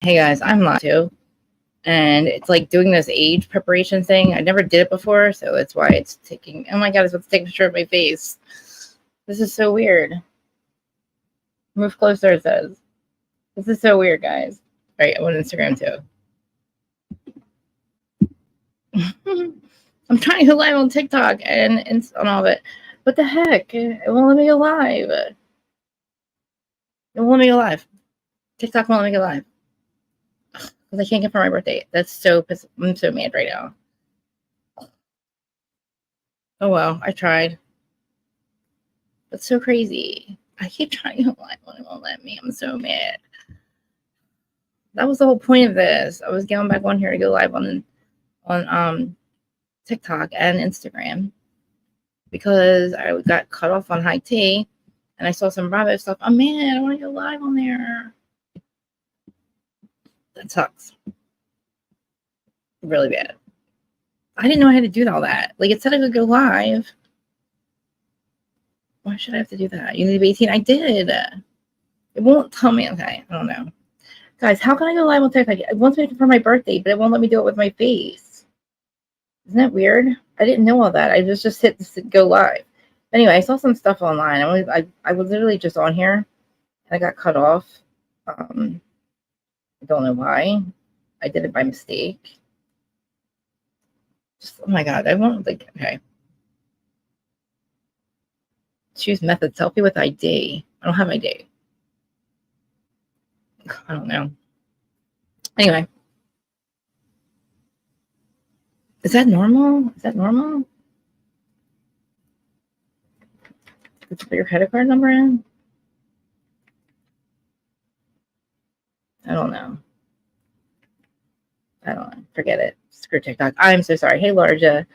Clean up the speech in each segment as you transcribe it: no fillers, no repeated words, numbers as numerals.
Hey guys, I'm live too. And it's like doing this age preparation thing. I never did it before, so that's why it's taking. Oh my god, it's about to take a picture of my face. This is so weird. Move closer, it says. This is so weird, guys. Alright, I'm on Instagram too. I'm trying to go live on TikTok and on all of it. What the heck? It won't let me go live. It won't let me go live. TikTok won't let me go live. Because I can't get for my birthday. I'm so mad right now. Oh well, I tried. That's so crazy. I keep trying to go live when it won't let me. I'm so mad. That was the whole point of this. I was getting back on here to go live on TikTok and Instagram because I got cut off on high tea and I saw some Bravo stuff. Oh man, I want to go live on there. That sucks. Really bad. I didn't know I had to do all that. Like it said I could go live. Why should I have to do that? You need to be 18. I did. It won't tell me. Okay, I don't know. Guys, how can I go live on TikTok? It wants me to confirm my birthday, but it won't let me do it with my face. Isn't that weird? I didn't know all that. I just hit this go live. Anyway, I saw some stuff online. I was literally just on here, and I got cut off. I don't know why. I did it by mistake. Just, oh my god, I won't like. Okay. Choose method selfie with ID. I don't have ID. I don't know. Anyway. Is that normal? Is that normal? Did you put your credit card number in? I don't know. Forget it. Screw TikTok. I'm so sorry. Hey, Larja.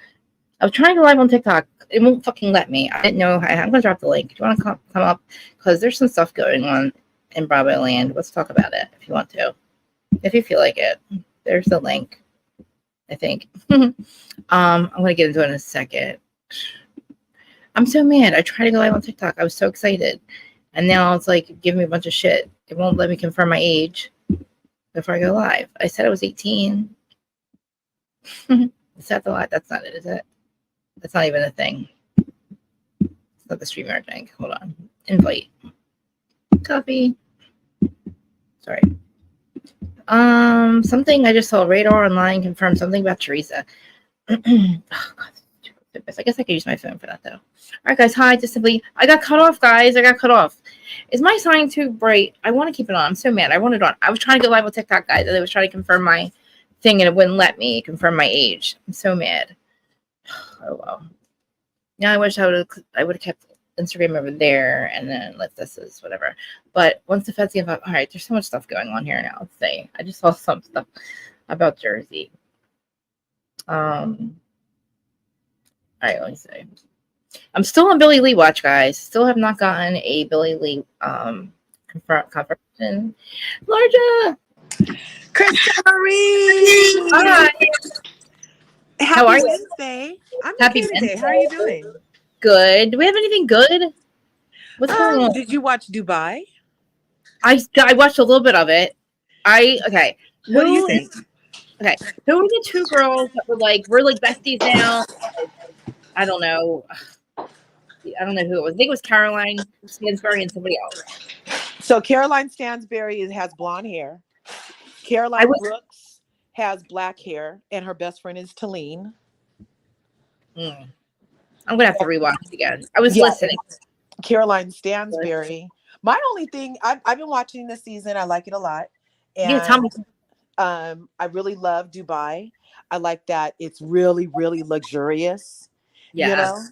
I was trying to live on TikTok. It won't fucking let me. I didn't know. I'm going to drop the link. Do you want to come up? Because there's some stuff going on in Bravo land. Let's talk about it if you want to. If you feel like it. There's the link, I think. I'm going to get into it in a second. I'm so mad. I tried to go live on TikTok. I was so excited. And now it's like giving me a bunch of shit. It won't let me confirm my age before I go live. I said I was 18. Is that the lie? That's not it, is it? That's not even a thing. It's not the StreamYard thing. Hold on. Invite. Copy. Sorry. Something I just saw. Radar online confirmed something about Teresa. Oh, God. I guess I could use my phone for that, though. All right, guys. Hi. Just simply, I got cut off, guys. I got cut off. Is my sign too bright? I want to keep it on. I'm so mad. I want it on. I was trying to go live with TikTok, guys, and I was trying to confirm my thing, and it wouldn't let me confirm my age. I'm so mad. Oh well. Yeah, I wish I would have kept Instagram over there, and then let this as whatever. But once the feds give up, all right. There's so much stuff going on here now. Let's see. I just saw some stuff about Jersey. All right, let me see. I'm still on Billy Lee watch, guys. Still have not gotten a Billy Lee confirmation. Larja, Krista Marie. hi. How are Happy you? Wednesday. I'm Happy okay today. Wednesday. How are you doing? Good. Do we have anything good? What's going on? Did you watch Dubai? I watched a little bit of it. Okay. What do you think? Okay. Who were the two girls that were like, we're like besties now? I don't know. I don't know who it was. I think it was Caroline Stansbury and somebody else. So Caroline Stansbury has blonde hair. Caroline Brooks has black hair, and her best friend is Talene. I'm gonna have to rewatch it again. I was listening. Caroline Stansbury. My only thing, I've been watching this season. I like it a lot. And yeah, tell me. I really love Dubai. I like that it's really, really luxurious. Yeah. You know?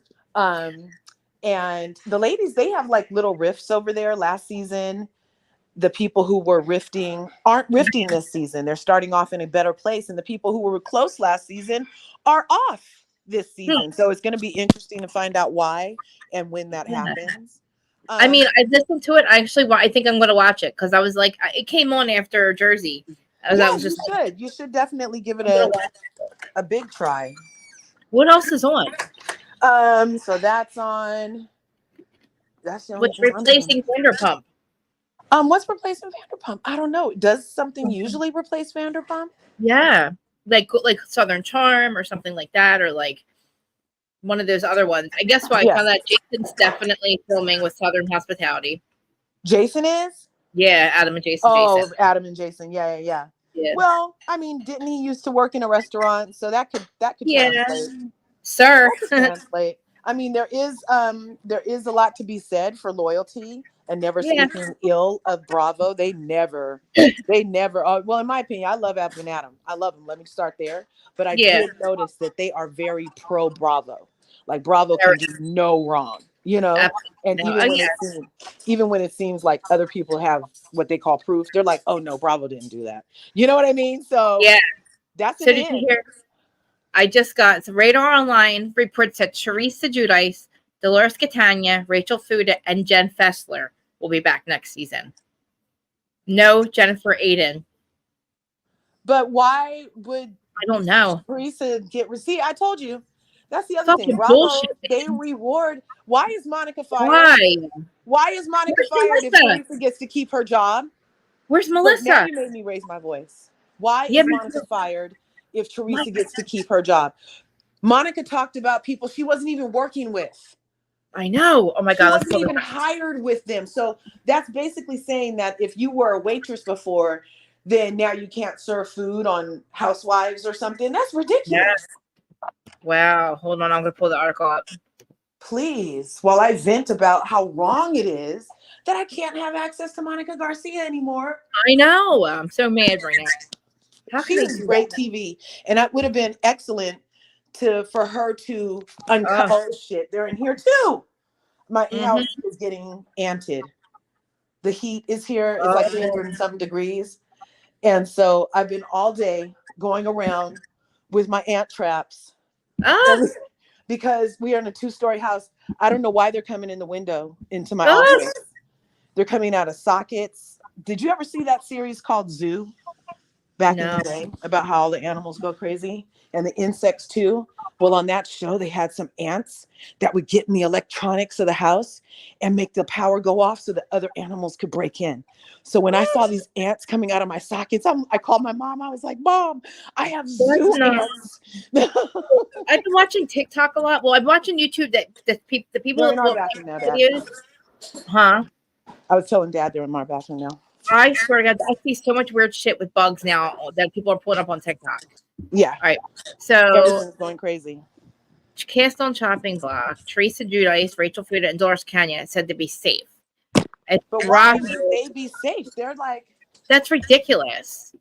And the ladies, they have like little rifts over there last season. The people who were rifting aren't rifting this season. They're starting off in a better place. And the people who were close last season are off this season. So it's going to be interesting to find out why and when that happens. I mean, I listened to it. I think I'm going to watch it because I was like, it came on after Jersey. You should definitely give it a big try. What else is on? So that's on. That's the only What's replacing Vanderpump? What's replacing Vanderpump? I don't know. Does something usually replace Vanderpump? Yeah, like Southern Charm or something like that, or like one of those other ones. I guess what I Yeah. found that Jason's definitely filming with Southern Hospitality. Jason is? Yeah, Adam and Jason. Oh, Adam and Jason. Yeah, yeah, yeah. Yeah. Well, I mean, didn't he used to work in a restaurant? So that could Yeah, translate. sir. That could translate. I mean, there is a lot to be said for loyalty and never Yeah, speaking ill of Bravo. They never. Well, in my opinion, I love Evan and Adam. I love them. Let me start there. But I yeah, did notice that they are very pro Bravo. Like Bravo very, can do no wrong, you know. absolutely. And No, oh yeah, even when it seems like other people have what they call proof, they're like, oh no, Bravo didn't do that. You know what I mean? So yeah. that's So an did you in. hear? I just got some Radar Online reports that Teresa Giudice, Dolores Catania, Rachel Fuda, and Jen Fessler will be back next season. No Jennifer Aiden. But why would I don't know. Teresa get receipt? I told you. That's the other thing. Fucking Bravo, bullshit. they reward. Why is Monica fired? Why? Why is Monica Where's fired if Melissa? Teresa gets to keep her job? Where's Look, now Melissa? you made me raise my voice. Why Yeah, is Monica but fired if my, Teresa gets to keep her job? Monica talked about people she wasn't even working with. I know. Oh my She god, let's wasn't pull this even up. hired with them. So that's basically saying that if you were a waitress before, then now you can't serve food on Housewives or something. That's Yeah. ridiculous. Wow. Hold on. I'm gonna pull the article up. Please, while I vent about how wrong it is that I can't have access to Monica Garcia anymore. I know. I'm so mad right now. How can She they was do great that? TV, and that would have been excellent for her to uncover. Oh shit, they're in here too. My Mm-hmm. house is getting anted. The heat is here. It's like Oh. 100 and some degrees. And so I've been all day going around with my ant traps. Ah. And because we are in a 2-story house, I don't know why they're coming in the window into my Ah. office. They're coming out of sockets. Did you ever see that series called Zoo back in the No. day about how all the animals go crazy and the insects too? Well, on that show, they had some ants that would get in the electronics of the house and make the power go off so that other animals could break in. So when I saw these ants coming out of my sockets, I called my mom. I was like, Mom, I have That's zoo not. ants. I've been watching TikTok a lot. Well, I'm watching YouTube that the people They're that in our will bathroom now, Dad. videos. Huh? I was telling Dad they're in my bathroom now. I swear to God, I see so much weird shit with bugs now that people are pulling up on TikTok. Yeah. All right. So Everything's going crazy. cast on chopping block, Teresa Giudice, Rachel Fuda, and Doris Canyon said to be safe. And But why Bravo, would they be safe? They're like, that's ridiculous.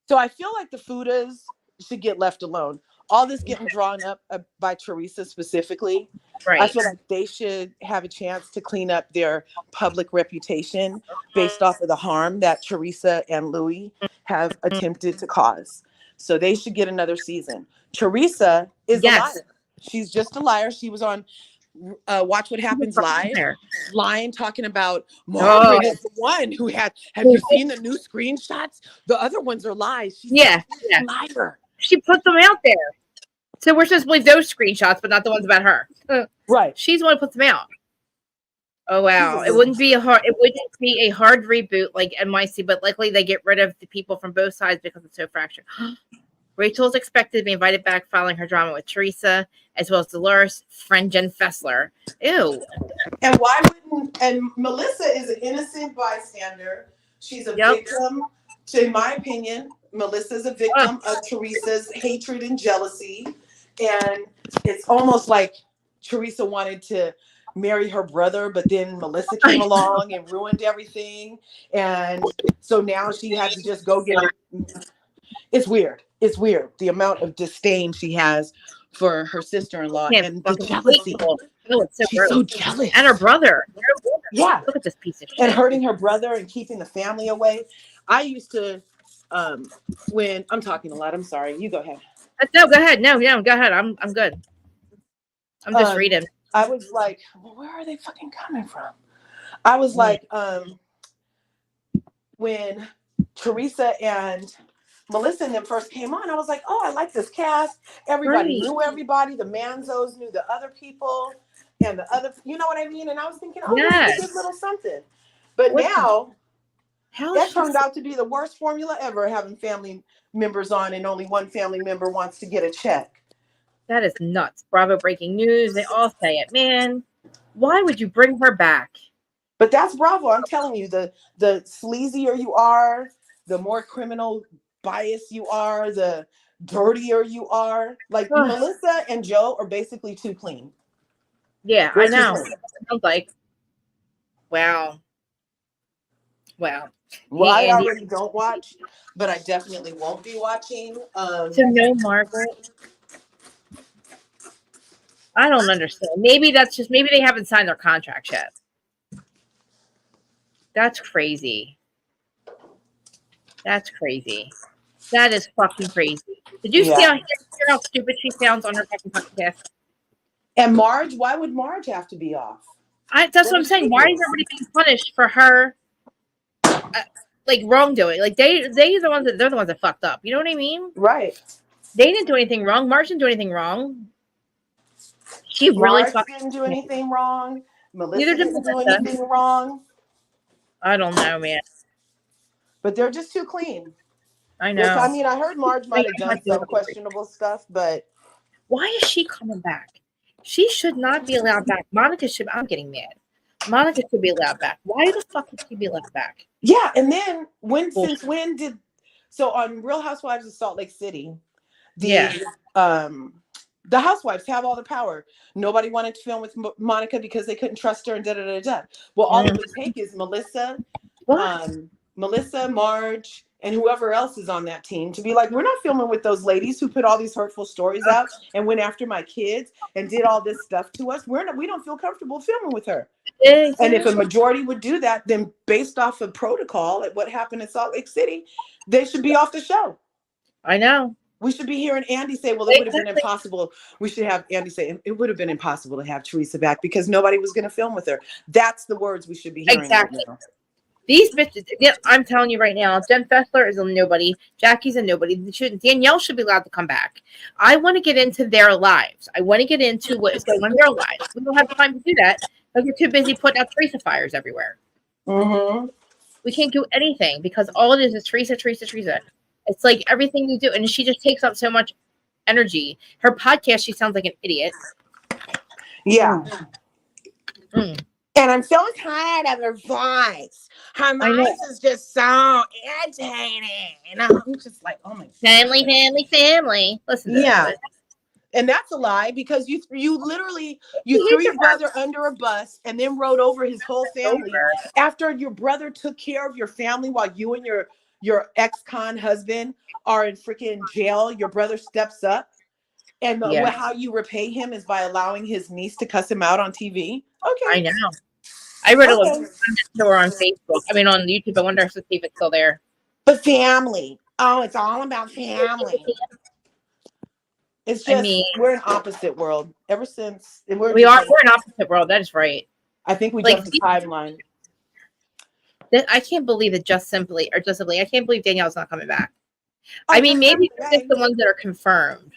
so I feel like the Fudas should get left alone. All this getting drawn up by Teresa specifically, I Right. feel like they should have a chance to clean up their public reputation based off of the harm that Teresa and Louis have attempted to cause. So they should get another season. Teresa is a Yes. liar. She's just a liar. She was on Watch What Happens Live, There. lying, talking about Oh, Margaret is the one who had. Have you seen the new screenshots? The other ones are lies. She's yeah. a liar. She put them out there. So we're supposed to believe those screenshots, but not the ones about her. Right. She's the one who puts them out. Oh She's a wow. It wouldn't be a hard reboot like NYC, but likely they get rid of the people from both sides because it's so fractured. Rachel is expected to be invited back following her drama with Teresa, as well as Dolores' friend Jen Fessler. Ew. And why wouldn't? And Melissa is an innocent bystander. She's a victim. In my opinion, Melissa's a victim of Teresa's hatred and jealousy. And it's almost like Teresa wanted to marry her brother, but then Melissa came along and ruined everything. And so now she had to just go get it. It's weird. It's weird. The amount of disdain she has for her sister-in-law and the jealousy. Oh, it's so She's gross. so jealous. And her brother. Yeah. Look at this piece of shit. And hurting her brother and keeping the family away. I used to, when I'm talking a lot, I'm sorry. You go ahead. No, go ahead. No, go ahead. I'm good. I'm just reading. I was like, well, where are they fucking coming from? I was like, when Teresa and Melissa and them first came on, I was like, oh, I like this cast. Everybody knew everybody. The Manzos knew the other people and the other, you know what I mean? And I was thinking, oh, this is a good little something. But now How is That she? turned out to be the worst formula ever, having family members on and only one family member wants to get a check. That is nuts. Bravo breaking news. They all say it. Man, why would you bring her back? But that's Bravo. I'm telling you, the sleazier you are, the more criminal bias you are, the dirtier you are. Like Ugh. Melissa and Joe are basically too clean. Yeah, They're I too know. clean. It sounds like, wow. Wow. Well, I Andy. already don't watch, but I definitely won't be watching. So no Margaret. I don't understand. Maybe that's just maybe they haven't signed their contract yet. That's crazy. That's crazy. That is fucking crazy. Did you see Yeah. how stupid she sounds on her fucking podcast? And Marge, why would Marge have to be off? That's what I'm saying. Why is everybody being punished for her like wrongdoing? Like they're the ones that fucked up. You know what I mean? Right. They didn't do anything wrong. Marge didn't do anything wrong. She really Marge fucking didn't do anything wrong. Melissa neither did didn't do Melissa. anything wrong. I don't know, man. But they're just too clean. I know. I mean, I heard Marge might have done some questionable stuff, but why is she coming back? She should not be allowed back. Monica should. I'm getting mad. Monica should be allowed back. Why the fuck would she be allowed back? yeah. And then since when did so on Real Housewives of Salt Lake City, the housewives have all the power. Nobody wanted to film with Monica because they couldn't trust her and da da da da. Well, all it would take is Melissa, Marge, and whoever else is on that team to be like, we're not filming with those ladies who put all these hurtful stories out and went after my kids and did all this stuff to us. We don't feel comfortable filming with her. And if a majority would do that, then based off of protocol at what happened in Salt Lake City, they should be off the show. I know. We should be hearing Andy say, well, it would have been impossible. We should have Andy say, it would have been impossible to have Teresa back because nobody was going to film with her. That's the words we should be hearing. Exactly. Right now. These bitches, I'm telling you right now, Jen Fessler is a nobody. Jackie's a nobody. Danielle should be allowed to come back. I want to get into their lives. I want to get into what is going on in their lives. We don't have time to do that because we're too busy putting out Teresa fires everywhere. Mm-hmm. We can't do anything because all it is Teresa. It's like everything you do. And she just takes up so much energy. Her podcast, she sounds like an idiot. Yeah. Mm. And I'm so tired of her voice. Her voice is just so irritating. And I'm just like, oh my God. Family. Listen to this. And that's a lie because you literally threw your brother under a bus and then rode over his whole family after your brother took care of your family while you and your ex-con husband are in freaking jail. Your brother steps up and how you repay him is by allowing his niece to cuss him out on TV. Okay. I know. I read a little to her on Facebook. I mean, on YouTube. I wonder if it's still there. But family. Oh, it's all about family. It's just we're in opposite world. Ever since we're in opposite world. That is right. I think we jumped the timeline. I can't believe it. Just simply, I can't believe Danielle's not coming back. I mean, maybe it's the ones that are confirmed.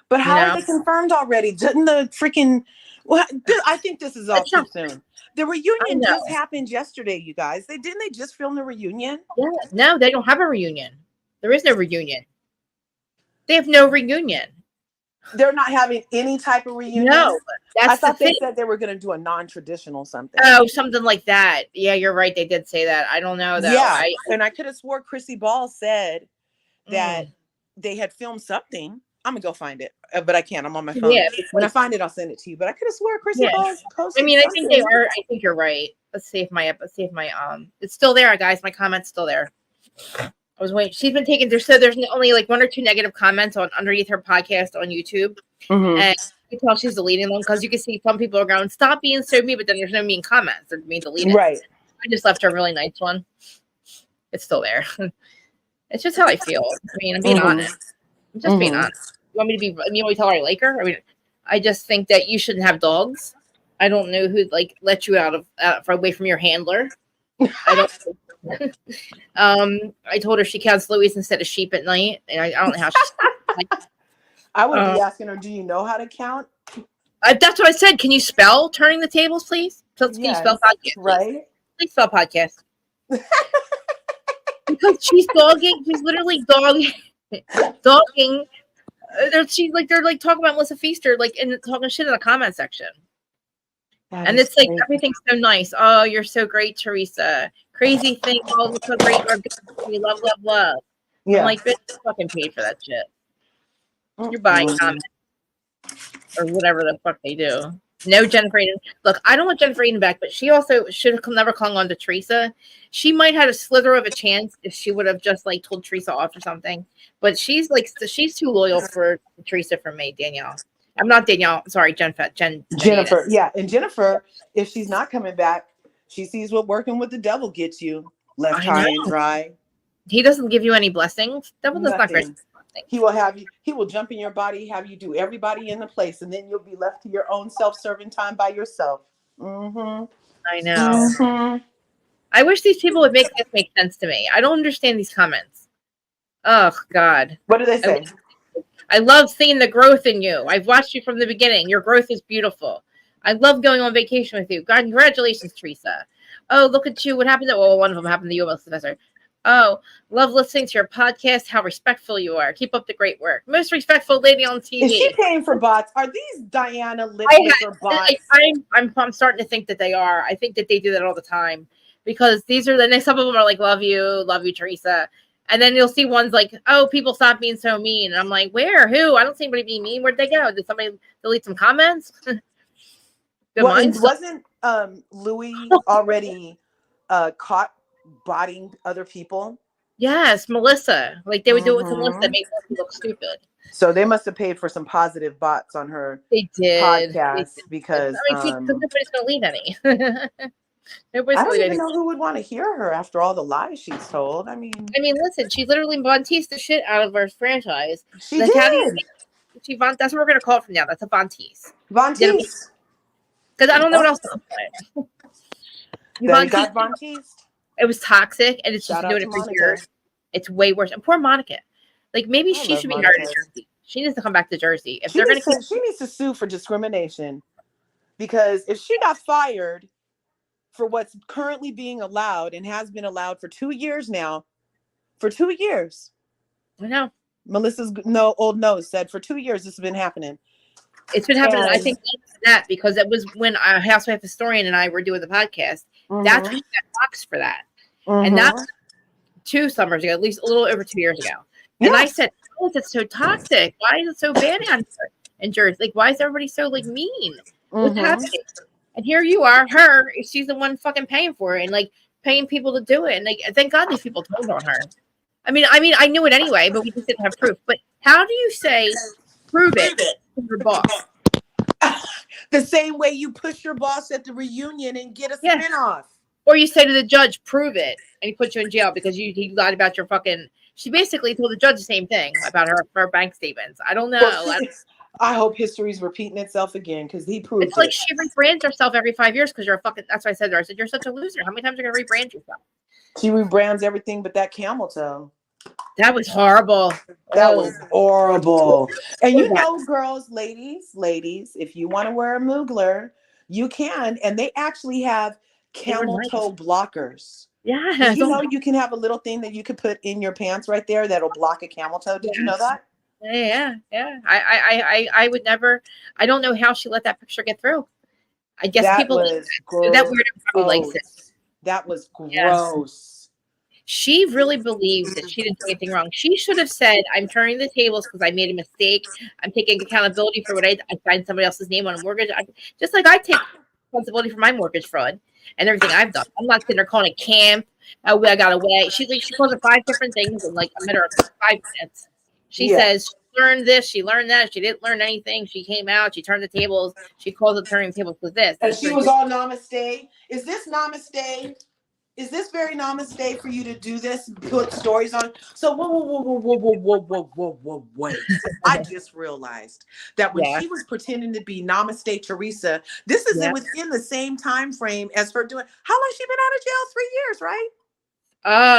But how are they confirmed already? Didn't the freaking? Well, I think this is all too soon. The reunion just happened yesterday, you guys. They just film the reunion? Yeah. No, they don't have a reunion. There is no reunion. They have no reunion. They're not having any type of reunion? No. I thought they said they were going to do a non-traditional something. Oh, something like that. Yeah, you're right. They did say that. I don't know, though. Yeah, and I could have swore Chrissy Ball said that they had filmed something. I'm going to go find it, but I can't. I'm on my phone. Yeah, when I find it, I'll send it to you. But I could have swore Chrissy Ball posted I think they are. I think you're right. Let's see if my it's still there, guys. My comment's still there. I was waiting. She's been taking there's only like 1 or 2 negative comments on underneath her podcast on YouTube. Mm-hmm. And you can tell she's deleting them because you can see some people are going, stop being so mean, but then there's no mean comments. They're being deleted. Right. I just left her a really nice one. It's still there. It's just how I feel. I mean, I'm being honest. I'm just being honest. You want me to tell her I like her? I mean, I just think that you shouldn't have dogs. I don't know who let you out away from your handler. I don't. I told her she counts Louis instead of sheep at night, and I don't know how she. I would be asking her, do you know how to count? That's what I said. Can you spell turning the tables, please? Can you spell podcast? Right. Please spell podcast. Because she's dogging. She's literally dogging. Dogging. They're like talking about Melissa Feaster, like, and talking shit in the comment section. That And is it's like great. everything's so nice. Oh, you're so great, Teresa. Crazy thing. Oh, look how great you are. Love, love, love. I'm Yeah. like, bitch, you fucking paid for that shit. You're buying comments or whatever the fuck they do. No Jennifer Aiden. Look, I don't want Jennifer Aiden back, but she also should have never clung on to Teresa. She might have a slither of a chance if she would have just like told Teresa off or something. But she's too loyal for Teresa for me, Danielle. I'm not Danielle. Sorry, Jennifer. Jennifer. Yeah. And Jennifer, if she's not coming back, she sees what working with the devil gets you. Left I know. high and dry. He doesn't give you any blessings. Devil does not grant Nothing. blessings. He will jump in your body, have you do everybody in the place, and then you'll be left to your own self-serving time by yourself. Mm-hmm. I know. Mm-hmm. I wish these people would make this make sense to me. I don't understand these comments. Oh God. What do they say? I love seeing the growth in you. I've watched you from the beginning. Your growth is beautiful. I love going on vacation with you. God, congratulations, Teresa. Oh, look at you. What happened to, well, one of them happened to you, Professor. Oh, love listening to your podcast. How respectful you are. Keep up the great work. Most respectful lady on TV. Is she paying for bots? Are these Diana Littler bots? I'm starting to think that they are. I think that they do that all the time because these are the next. Some of them are like, love you, Teresa. And then you'll see ones like, oh, people stop being so mean. And I'm like, where? Who? I don't see anybody being mean. Where'd they go? Did somebody delete some comments? Well, and wasn't Louis already caught botting other people? Yes, Melissa. Like they would do it with Melissa, make her look stupid. So they must have paid for some positive bots on her podcast because nobody's gonna leave any. I don't even know who would want to hear her after all the lies she's told. I mean, listen, she literally Von-Teased the shit out of our franchise. She did. That's what we're gonna call it from now. That's a Von-Tease. Von-Tease. Because I don't know what else to call it. They got Von-Teased. It was toxic, and it's just doing it for years. It's way worse. And poor Monica. Like maybe she should be hired in Jersey. She needs to come back to Jersey. If they're gonna she needs to sue for discrimination, because if she got fired for what's currently being allowed and has been allowed for 2 years now, for 2 years. I know. Melissa's old nose said for 2 years this has been happening. It's been happening. I think that because it was when our Housewife historian and I were doing the podcast. That's when she got boxed for that. And that's 2 summers ago, at least a little over 2 years ago. And I said, oh, it's so toxic. Why is it so bad out here in Jersey? Like, why is everybody so like mean? What's happening? And here you are, she's the one fucking paying for it and like paying people to do it. And like, thank God these people told on her. I mean, I knew it anyway, but we just didn't have proof. But how do you say prove it to your boss? The same way you push your boss at the reunion and get a spinoff. Or you say to the judge, prove it, and he puts you in jail because he lied about your fucking. She basically told the judge the same thing about her bank statements. I don't know. Well, I hope history's repeating itself again because he proved it's like she rebrands herself every 5 years because you're a fucking. That's what I said to her. I said you're such a loser. How many times are you gonna rebrand yourself? She rebrands everything but that camel toe. That was horrible. That was horrible. And you know, girls, ladies, if you want to wear a Mugler, you can. And they actually have camel toe blockers. Yeah. Did you know you can have a little thing that you could put in your pants right there that'll block a camel toe? Did you know that? Yeah. I would never. I don't know how she let that picture get through. I guess that people was gross. That weirdo probably likes it. That was gross. Yes. She really believes that she didn't do anything wrong. She should have said, I'm turning the tables because I made a mistake. I'm taking accountability for what I signed somebody else's name on a mortgage. Just like I take responsibility for my mortgage fraud and everything I've done. I'm not sitting there calling it camp. Oh, I got away. She calls it 5 different things in like a matter of 5 minutes. She says she learned this, she learned that. She didn't learn anything. She came out, she turned the tables. She calls it turning the tables with this. And she was all namaste. Is this namaste? Is this very namaste for you to do this? Put stories on. So whoa, wait. I just realized that when she was pretending to be Namaste Teresa, this is within the same time frame as her doing. How long has she been out of jail? 3 years,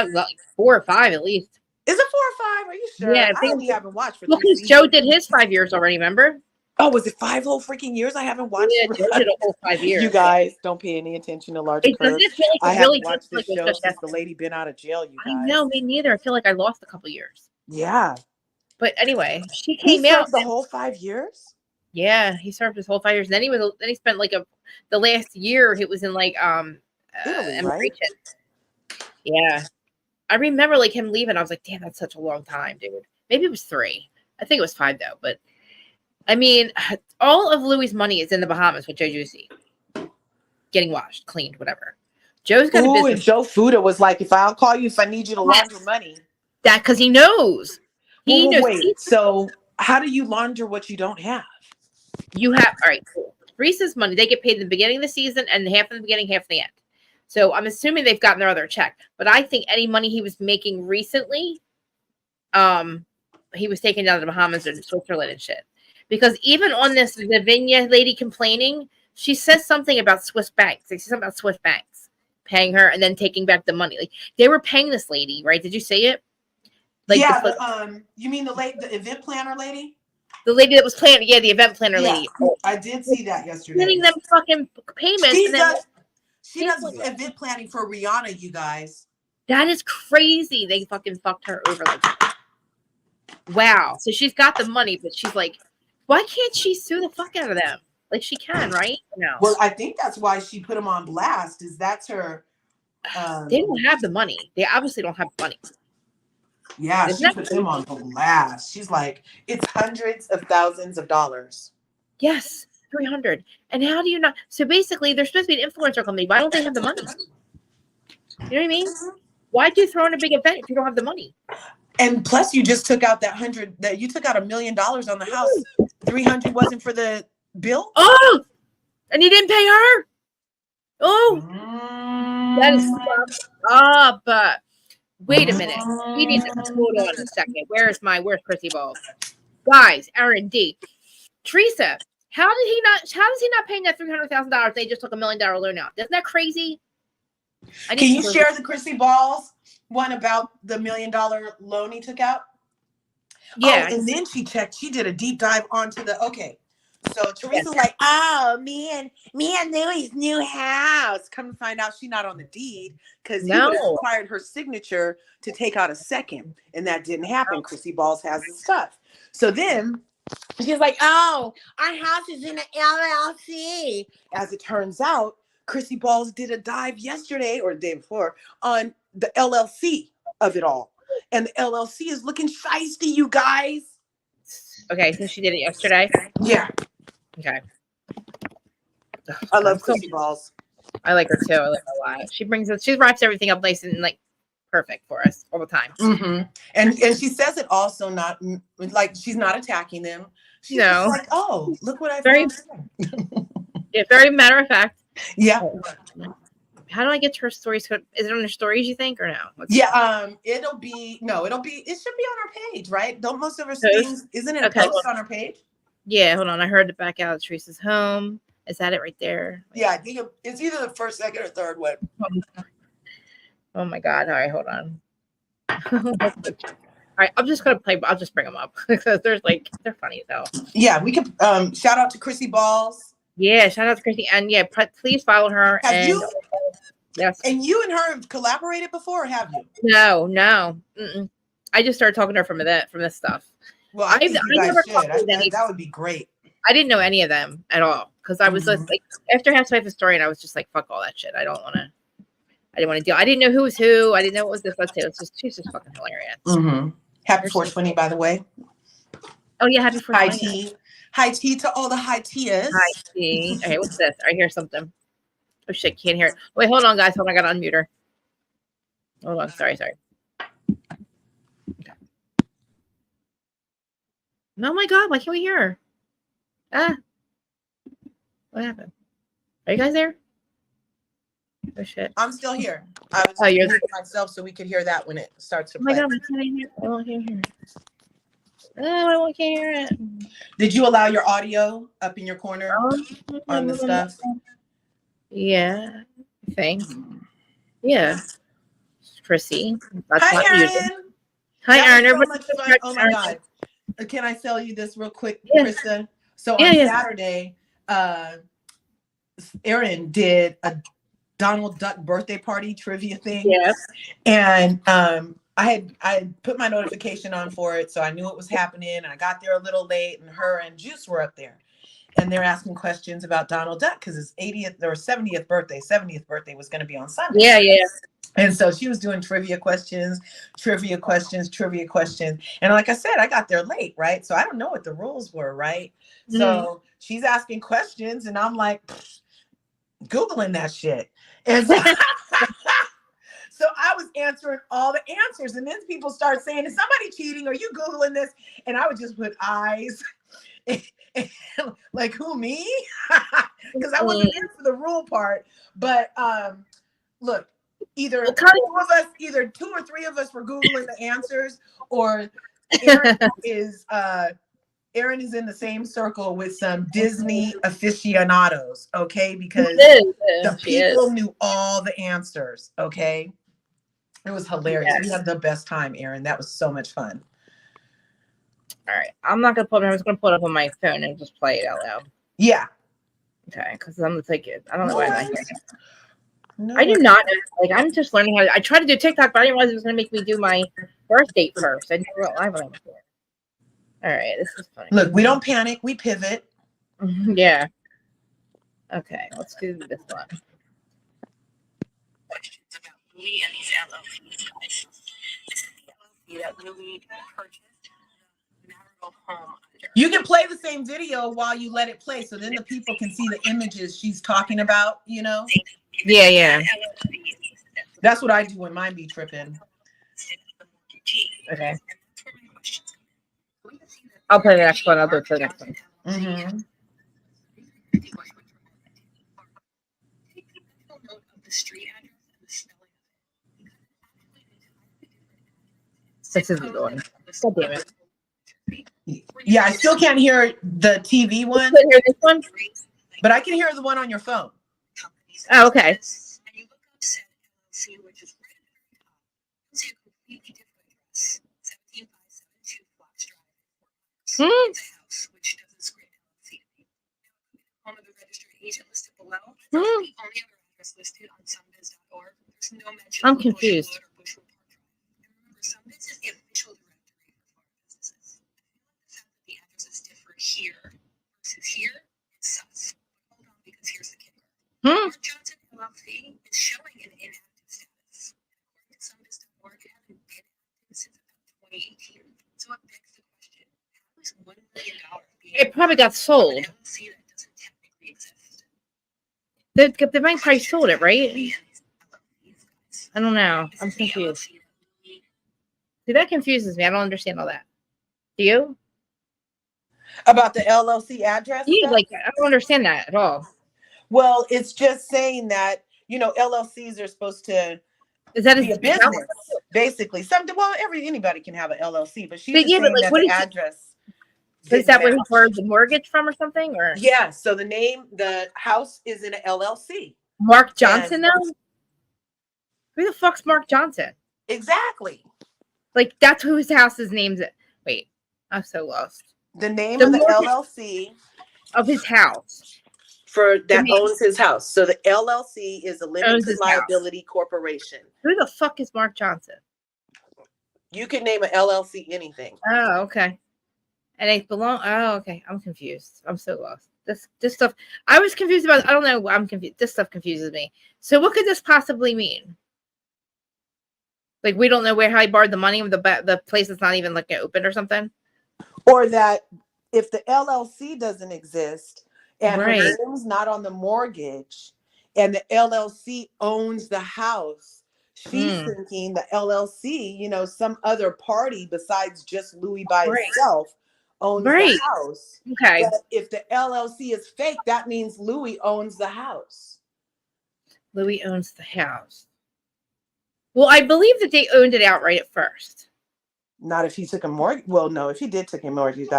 right? Like 4 or 5 at least. Is it 4 or 5? Are you sure? Yeah, I only haven't watched for 3 seasons. Joe did his 5 years already, remember? Oh, was it 5 whole freaking years? I haven't watched Yeah, Joe did a whole 5 years. You guys don't pay any attention to Larger It Curve. doesn't feel like I it haven't really watched like this it was show just since the yesterday. lady been out of jail, you I guys. know, me neither. I feel like I lost a couple years. Yeah. But anyway, she He came out. served the whole 5 years? Yeah, he served his whole 5 years. And then he spent like the last year he was in like Italy, right? immigration. Yeah. I remember like him leaving. I was like, damn, that's such a long time, dude. Maybe it was 3. I think it was 5 though. But I mean, all of Louis' money is in the Bahamas with Joe Juicy. Getting washed, cleaned, whatever. Joe's got a Ooh, and business. Joe Fuda was like, if I'll call you if I need you to launder money. That because he knows. He knows. Wait, so how do you launder what you don't have? You have, all right, cool. Reese's money, they get paid in the beginning of the season and half in the beginning, half in the end. So I'm assuming they've gotten their other check. But I think any money he was making recently, he was taking down to the Bahamas and Switzerland and shit. Because even on this Lavinia lady complaining, she says something about Swiss banks. They say something about Swiss banks paying her and then taking back the money. Like they were paying this lady, right? Did you see it? Like yeah, you mean the event planner lady? The lady that was planning, the event planner lady. I did see that yesterday. Sending them fucking payments. She does event planning for Rihanna, you guys. That is crazy. They fucking fucked her over like that. Wow. So she's got the money, but she's like, why can't she sue the fuck out of them? Like she can, right? No. Well, I think that's why she put them on blast. That's her. They don't have the money. They obviously don't have the money. Yeah, she put them on blast. She's like, it's hundreds of thousands of dollars. Yes, 300. And how do you not? So basically, they're supposed to be an influencer company. Why don't they have the money? You know what I mean? Why'd you throw in a big event if you don't have the money? And plus, you just took out you took out $1 million on the house. 300 wasn't for the bill. Oh, and you didn't pay her. Oh, that is up. Wait a minute. We need to hold on a second. Where's Chrissy Balls? Guys, Aaron D. Teresa, how does he not paying that $300,000? They just took $1 million loan out. Isn't that crazy? Can you share the Chrissy Balls one about the $1 million loan he took out? Yeah. Oh, and then she did a deep dive onto so Teresa's like, oh, me and Louis' new house. Come to find out she's not on the deed because he would have required her signature to take out a second. And that didn't happen. Chrissy Balls has the stuff. So then she's like, oh, our house is in an LLC. As it turns out, Chrissy Balls did a dive yesterday or the day before on the LLC of it all. And the LLC is looking shiesty, you guys. Okay, so she did it yesterday? Yeah. Okay. I love Chrissy Balls. I like her too. I like her a lot. She wraps everything up nice and like perfect for us all the time. Mm-hmm. And she says it also not like she's not attacking them. She's just like, oh, look what I found. Yeah, very matter of fact. Yeah. How do I get to her stories? Is it on her stories, you think, or no? It should be on our page, right? Don't most of her things, isn't it a post on our page? Yeah, hold on. I heard it back out of Teresa's home. Is that it right there? Yeah, I think it's either the first, second, or third one. Oh my God. All right, hold on. All right, I'm just gonna play. I'll just bring them up because they're funny though. Yeah, we could shout out to Chrissy Balls. Yeah, shout out to Chrissy, and yeah, please follow her. Yes. And you and her have collaborated before, or have you? No. Mm-mm. I just started talking to her from this stuff. Well, I think you guys should. That would be great. I didn't know any of them at all because I was just like, after Housewife Historian, I was just like, fuck all that shit. I didn't want to deal. I didn't know who was who. I didn't know what was this. She's just fucking hilarious. Mm-hmm. Happy 420, by the way. Oh yeah, happy 420. High tea to all the high teas. High tea. Okay, what's this? I hear something. Oh shit, can't hear it. Wait, hold on, guys. Hold on, I gotta unmute her. Hold on, sorry. Okay. Oh my God, why can't we hear her? Ah, what happened? Are you guys there? Oh shit. I'm still here. I was muting myself so we could hear that when it starts to play. Oh my God, I can't hear it. I can't hear it. Oh, I can't hear it. Did you allow your audio up in your corner on the stuff? Yeah, I think. Yeah. Chrissy. Hi, Aaron. Hi, Aaron. Oh my God. Can I tell you this real quick, Krista? So Yeah, on yeah. Saturday, Erin did a Donald Duck birthday party trivia thing. Yeah. And I had put my notification on for it, so I knew it was happening. And I got there a little late, and her and Juice were up there, and they're asking questions about Donald Duck because his 80th or 70th birthday. 70th birthday was going to be on Sunday. Yeah, yeah. And so she was doing trivia questions, trivia questions, trivia questions. And like I said, I got there late, right? So I don't know what the rules were, right? So she's asking questions, and I'm like, Googling that shit. And so, so I was answering all the answers. And then people start saying, is somebody cheating? Are you Googling this? And I would just put eyes. Like, who, me? Because I wasn't there for the rule part. But look, either two or three of us were Googling the answers, or Erin is in the same circle with some Disney aficionados, okay? Because the people knew all the answers, okay? It was hilarious. Yes. We had the best time, Erin. That was so much fun. All right. I'm not going to pull it. I'm just going to pull it up on my phone and just play it out loud. Yeah. Okay. Because I'm going to take it. I don't know why I'm not hearing it. No, I do not know. Like, I'm just learning how to. I tried to do TikTok, but I didn't realize it was going to make me do my birth date first. I never went live on it before. All right. This is funny. Look, we don't panic. We pivot. Yeah. Okay. Let's do this one. Questions about Louis and these LLCs, guys. This is the LLC that Louis purchased the marital home under. You can play the same video while you let it play, so then the people can see the images she's talking about, you know? Yeah, yeah. That's what I do when mine be tripping. Okay. I'll play the next one. I'll do it for the next one. Mm-hmm. This is the one. God damn it. Yeah, I still can't hear the TV one. Can you hear this one? But I can hear the one on your phone. Oh, okay. I'm confused. It probably got sold. They might probably sold it, right? I don't know. I'm confused. See, that confuses me. I don't understand all that. Do you? About the LLC address? Yeah, like I don't understand that at all. Well, it's just saying that, you know, LLCs are supposed to be a business, basically. Anybody can have an LLC, but she's saying like, that the address. Is that where he borrowed the mortgage from or something? Or yeah, so the house is in an LLC. Mark Johnson, though? Who the fuck's Mark Johnson? Exactly. Like, that's who his house is named. Wait, I'm so lost. The name of the LLC of his house owns his house. So the LLC is a limited liability corporation. Who the fuck is Mark Johnson? You can name an LLC anything. Oh, okay. And they belong. Oh, okay. I'm confused. I'm so lost. This stuff. I was confused about. I don't know. I'm confused. This stuff confuses me. So what could this possibly mean? Like, we don't know how he borrowed the money of the place that's not even like open or something. Or that if the LLC doesn't exist and her name's not on the mortgage and the LLC owns the house, she's thinking the LLC, you know, some other party besides just Louis by himself owns the house. Okay. But if the LLC is fake, that means Louis owns the house. Louis owns the house. Well, I believe that they owned it outright at first. Not if he took a mortgage. Well, no, if he did take a mortgage,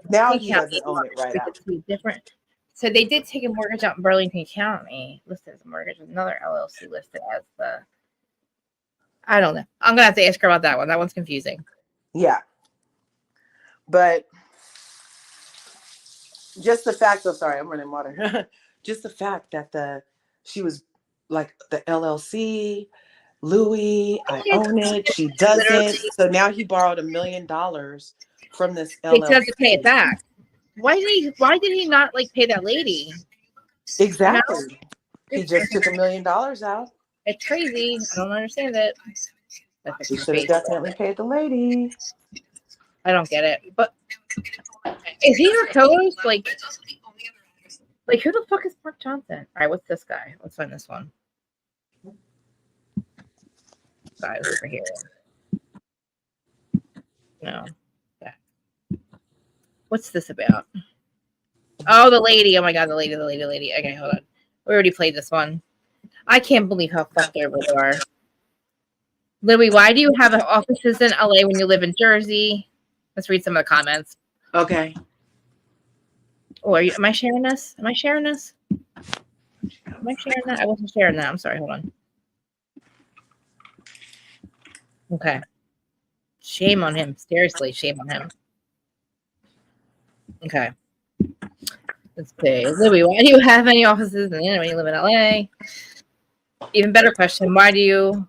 now he doesn't own it right out. Different. So they did take a mortgage out in Burlington County, listed as a mortgage. Another LLC listed as the. I don't know. I'm gonna have to ask her about that one. That one's confusing. Yeah, but just the fact. Oh, sorry, I'm running water. Just the fact that she was like the LLC. Louis, I own it. She does Literally, it. So now he borrowed $1 million from this they still have to pay it LLC. back. Why did he not like pay that lady? You know, Exactly. He just took $1 million out. it's crazy. I don't understand it. He should have definitely paid the lady. I don't get it. But is he her co-host? Like who the fuck is Mark Johnson? All right, what's this guy? Let's find this one. Guy over here. No. That. What's this about? Oh, the lady. Oh my god, the lady. Okay, hold on. We already played this one. I can't believe how fucked over they are. Louis, why do you have offices in LA when you live in Jersey? Let's read some of the comments. Okay. Oh, am I sharing this? Am I sharing that? I wasn't sharing that. I'm sorry. Hold on. Okay. Shame on him. Seriously, shame on him. Okay. Let's see. Louis, why do you have any offices when you live in LA? Even better question. Why do you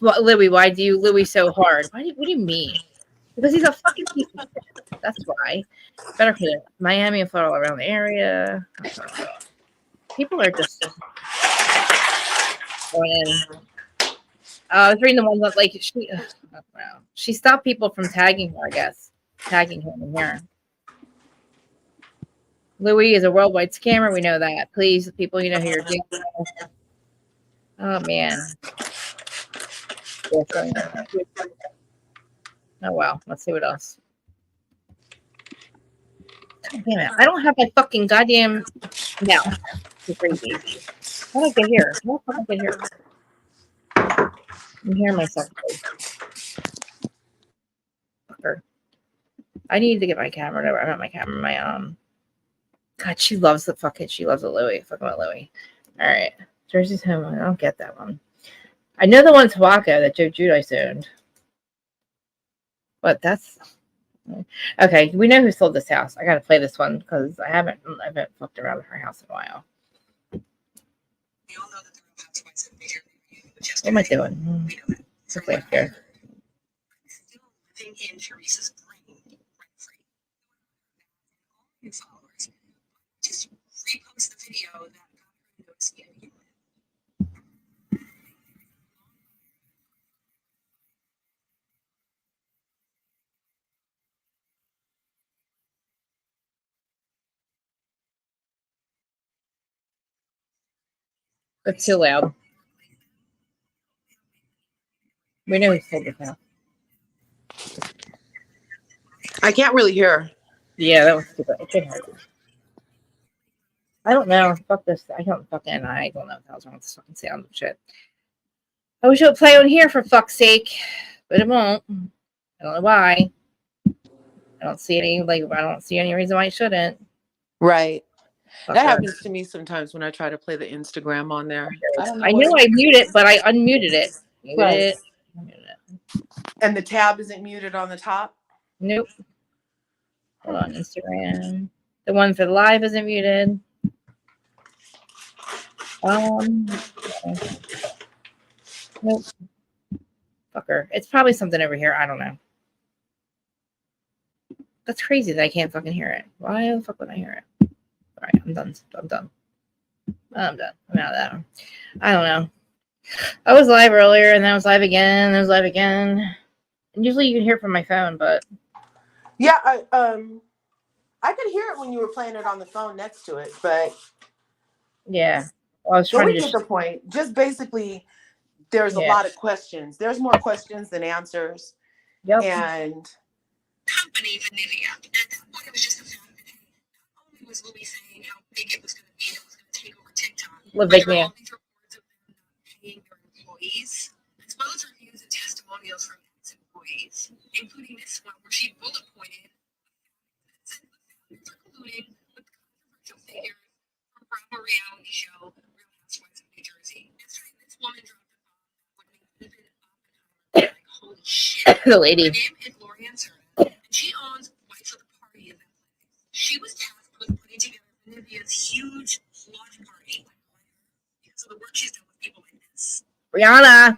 Louis so hard? What do you mean? Because he's a fucking piece of shit. That's why. Better question. Miami and Florida all around the area. People are just going in. I was reading the one that like she stopped people from tagging her, I guess. Tagging him in here. Louis is a worldwide scammer. We know that. Please, people, you know who you're dealing with. Oh man. Oh well. Let's see what else. God damn it! I don't have my fucking goddamn mouth. It's crazy. How did I get here? How did I get here? I'm hearing myself. Fucker. I need to get my camera. I'm at my camera. My God, she loves the Louis. Fucking with Louis. All right. Jersey's home. I don't get that one. I know the one Tawaco that Joe Giudice owned. But that's okay. We know who sold this house. I gotta play this one because I haven't fucked around with her house in a while. What am I doing? It's right here. It's too loud. We know who sold this house. I can't really hear. Yeah, that was stupid. It couldn't hurt. I don't know. Fuck this. I don't know what the hell's wrong with this fucking sound of shit. I wish it would play on here for fuck's sake, but it won't. I don't know why. I don't see any reason why it shouldn't. Right. Fucker. That happens to me sometimes when I try to play the Instagram on there. I know I mute it, but I unmuted it. Muted it. And the tab isn't muted on the top? Nope. Hold on, Instagram. The one for the live isn't muted. Nope. Fucker. It's probably something over here. I don't know. That's crazy that I can't fucking hear it. Why the fuck would I hear it? All right, I'm done. I'm done. I'm out of that one. I don't know. I was live earlier, and then I was live again, and I was live again. And usually you can hear it from my phone, but yeah, I could hear it when you were playing it on the phone next to it, but yeah, well, I was trying to get the point. Just basically, there's a lot of questions. There's more questions than answers. Yep. And company Vanivia, and at that point it was just a fact that not only was Louis saying how big it was going to be, it was going to take over TikTok. There were all these reports of them not paying their employees, as well as reviews and testimonials from ex-employees, including this one where she bullet pointed said the founders are colluding with controversial figures from Bravo reality show Real Housewives of New Jersey. Yesterday, this woman dropped a bomb that would make even Oppenheimer like, holy shit. The lady. Her name is Lorianne Serna, and she owns Wife of the Party event. She was tasked with putting together Rihanna.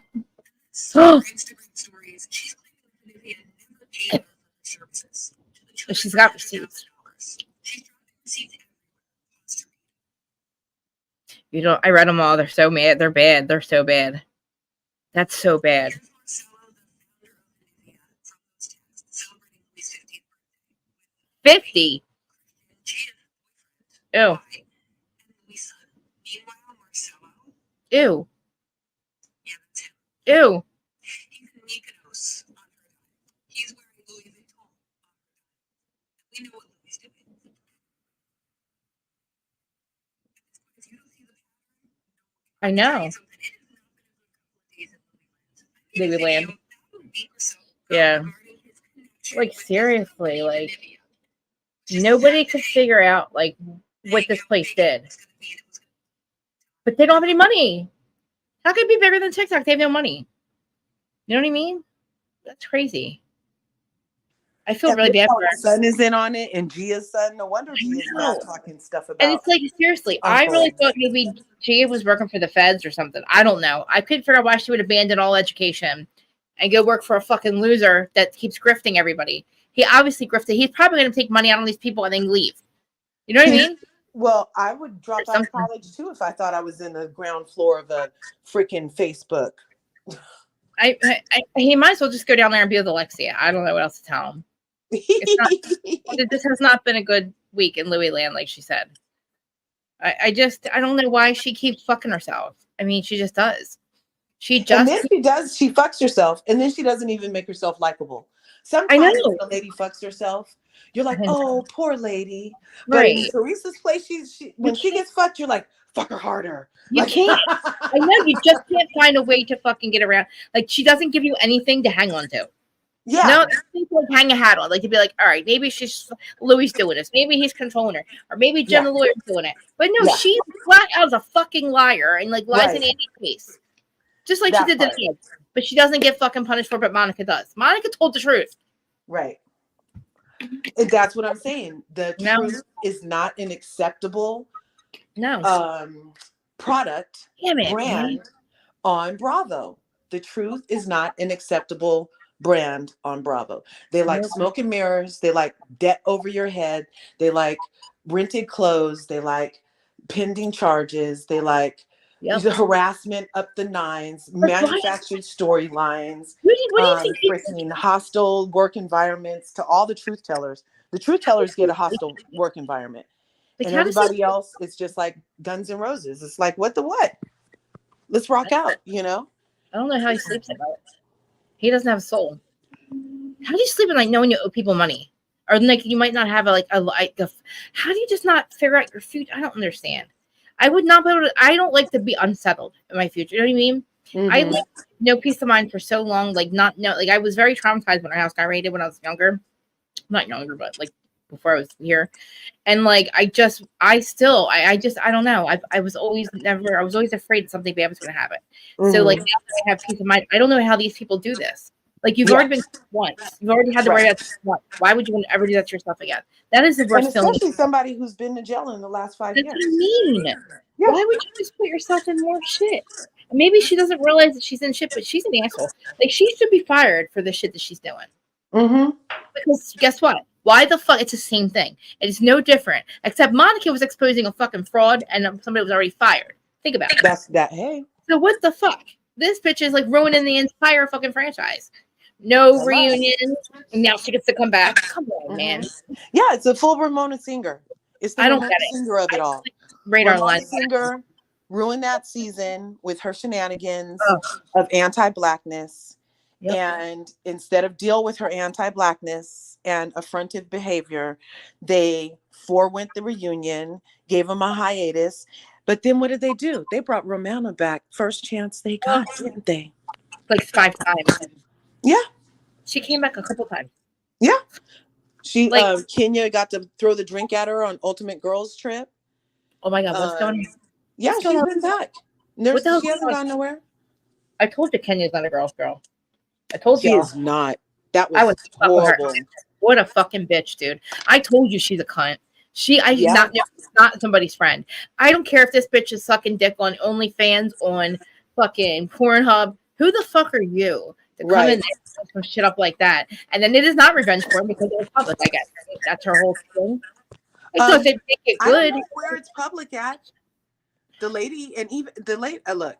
So her Instagram stories, she's claiming that Olivia never paid her for her services. But she's got receipts. She's dropping receipts everywhere. You know, I read them all. They're so mad. They're bad. They're so bad. That's so bad. Here's Marcelo, the founder of Olivia, from those texts, celebrating Louis' 50th birthday. 50. Jada, boyfriend. Ew. Why? And Louis' son. Meanwhile, Marcelo, Ew. yeah, that's him. Ew. He's in Mykonos on her dime. He's wearing Louis Vuitton on her dime. We know what Louis doing. At this point, if you don't see the pattern, I know. Louisland. Yeah. Like, seriously, like, nobody could figure out, like, what this place did. But they don't have any money. How could it be bigger than TikTok? They have no money. You know what I mean? That's crazy. I feel really bad for her. Son is in on it, and Gia's son. No wonder Gia's not talking stuff about. And it's like, seriously, I really thought maybe Gia was working for the feds or something. I don't know. I couldn't figure out why she would abandon all education and go work for a fucking loser that keeps grifting everybody. He obviously grifted. He's probably going to take money out on these people and then leave. You know what I mean? Well, I would drop out of college too if I thought I was in the ground floor of a freaking Facebook. He might as well just go down there and be with Alexia. I don't know what else to tell him. This has not been a good week in Louis Land, like she said. I don't know why she keeps fucking herself. I mean, she just does. She fucks herself, and then she doesn't even make herself likable. Sometimes when a lady fucks herself, you're like, oh, poor lady. But in Teresa's place, when she gets fucked, you're like, fuck her harder. You can't. I know, you just can't find a way to fucking get around. Like, she doesn't give you anything to hang on to. Yeah. No, like hang a hat on. Like, to be like, all right, maybe she's Louis doing this. Maybe he's controlling her. Or maybe Jen the lawyer's doing it. But no, she's flat out as a fucking liar and like lies in Andy's face. Just like she did the kids. But she doesn't get fucking punished for it, but Monica does. Monica told the truth. Right. And that's what I'm saying. The truth is not an acceptable product brand on Bravo. The truth is not an acceptable brand on Bravo. They like smoke and mirrors. They like debt over your head. They like rented clothes. They like pending charges. They like harassment up the nines, manufactured storylines, freaking hostile work environments to all the truth tellers. The truth tellers get a hostile work environment. And everybody else is just like Guns N' Roses. It's like, what? Let's rock out, you know? I don't know how he sleeps at night. He doesn't have a soul. How do you sleep at night knowing you owe people money? Or like you might not have how do you just not figure out your future? I don't understand. I would not be able to. I don't like to be unsettled in my future. You know what I mean? Mm-hmm. I like no peace of mind for so long. Like I was very traumatized when our house got raided when I was younger. Not younger, but like before I was here. And like I don't know. I was always afraid something bad was going to happen. Mm-hmm. So like now that I have peace of mind, I don't know how these people do this. Like you've already been once. You've already had to worry about once. Why would you ever do that to yourself again? That is the worst feeling. Especially somebody who's been to jail in the last 5 years. That's what I mean. Yeah. Why would you just put yourself in more shit? Maybe she doesn't realize that she's in shit, but she's an asshole. Like she should be fired for the shit that she's doing. Mm-hmm. Because guess what? Why the fuck? It's the same thing. It's no different. Except Monica was exposing a fucking fraud and somebody was already fired. Think about it. That's that. Hey. So what the fuck? This bitch is like ruining the entire fucking franchise. No reunion. And now she gets to come back. Come on, man. Yeah, it's a full Ramona Singer. It's the Ramona Singer of it all. Ramona Singer ruined that season with her shenanigans of anti-blackness. Yep. And instead of deal with her anti-blackness and affrontive behavior, they forewent the reunion, gave them a hiatus. But then what did they do? They brought Ramona back first chance they got, didn't they? Like 5 times. Yeah. She came back a couple times. Yeah. She Kenya got to throw the drink at her on Ultimate Girls Trip. Oh my God, what's going on? Yeah, she's been back. She hasn't gone nowhere. I told you Kenya's not a girl's girl. I told you. She is not. That was horrible. What a fucking bitch, dude. I told you she's a cunt. Not somebody's friend. I don't care if this bitch is sucking dick on OnlyFans, on fucking Pornhub. Who the fuck are you to come in there and put some shit up like that? And then it is not revenge porn because it was public, I guess. That's her whole thing. Like, so if they make it I don't good. know where it's public at. The lady, and even the late, look,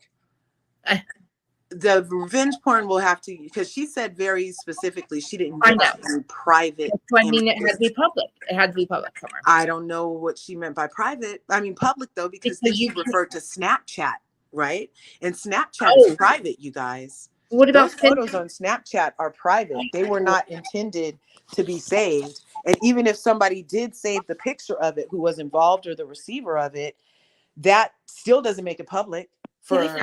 the revenge porn will have to, because she said very specifically she didn't give out any private. That's what I mean. It had to be public. It had to be public somewhere. I don't know what she meant by private. I mean public though, because then you referred to Snapchat, right? And Snapchat is private, you guys. What about those photos on Snapchat are private? They were not intended to be saved. And even if somebody did save the picture of it, who was involved or the receiver of it, that still doesn't make it public for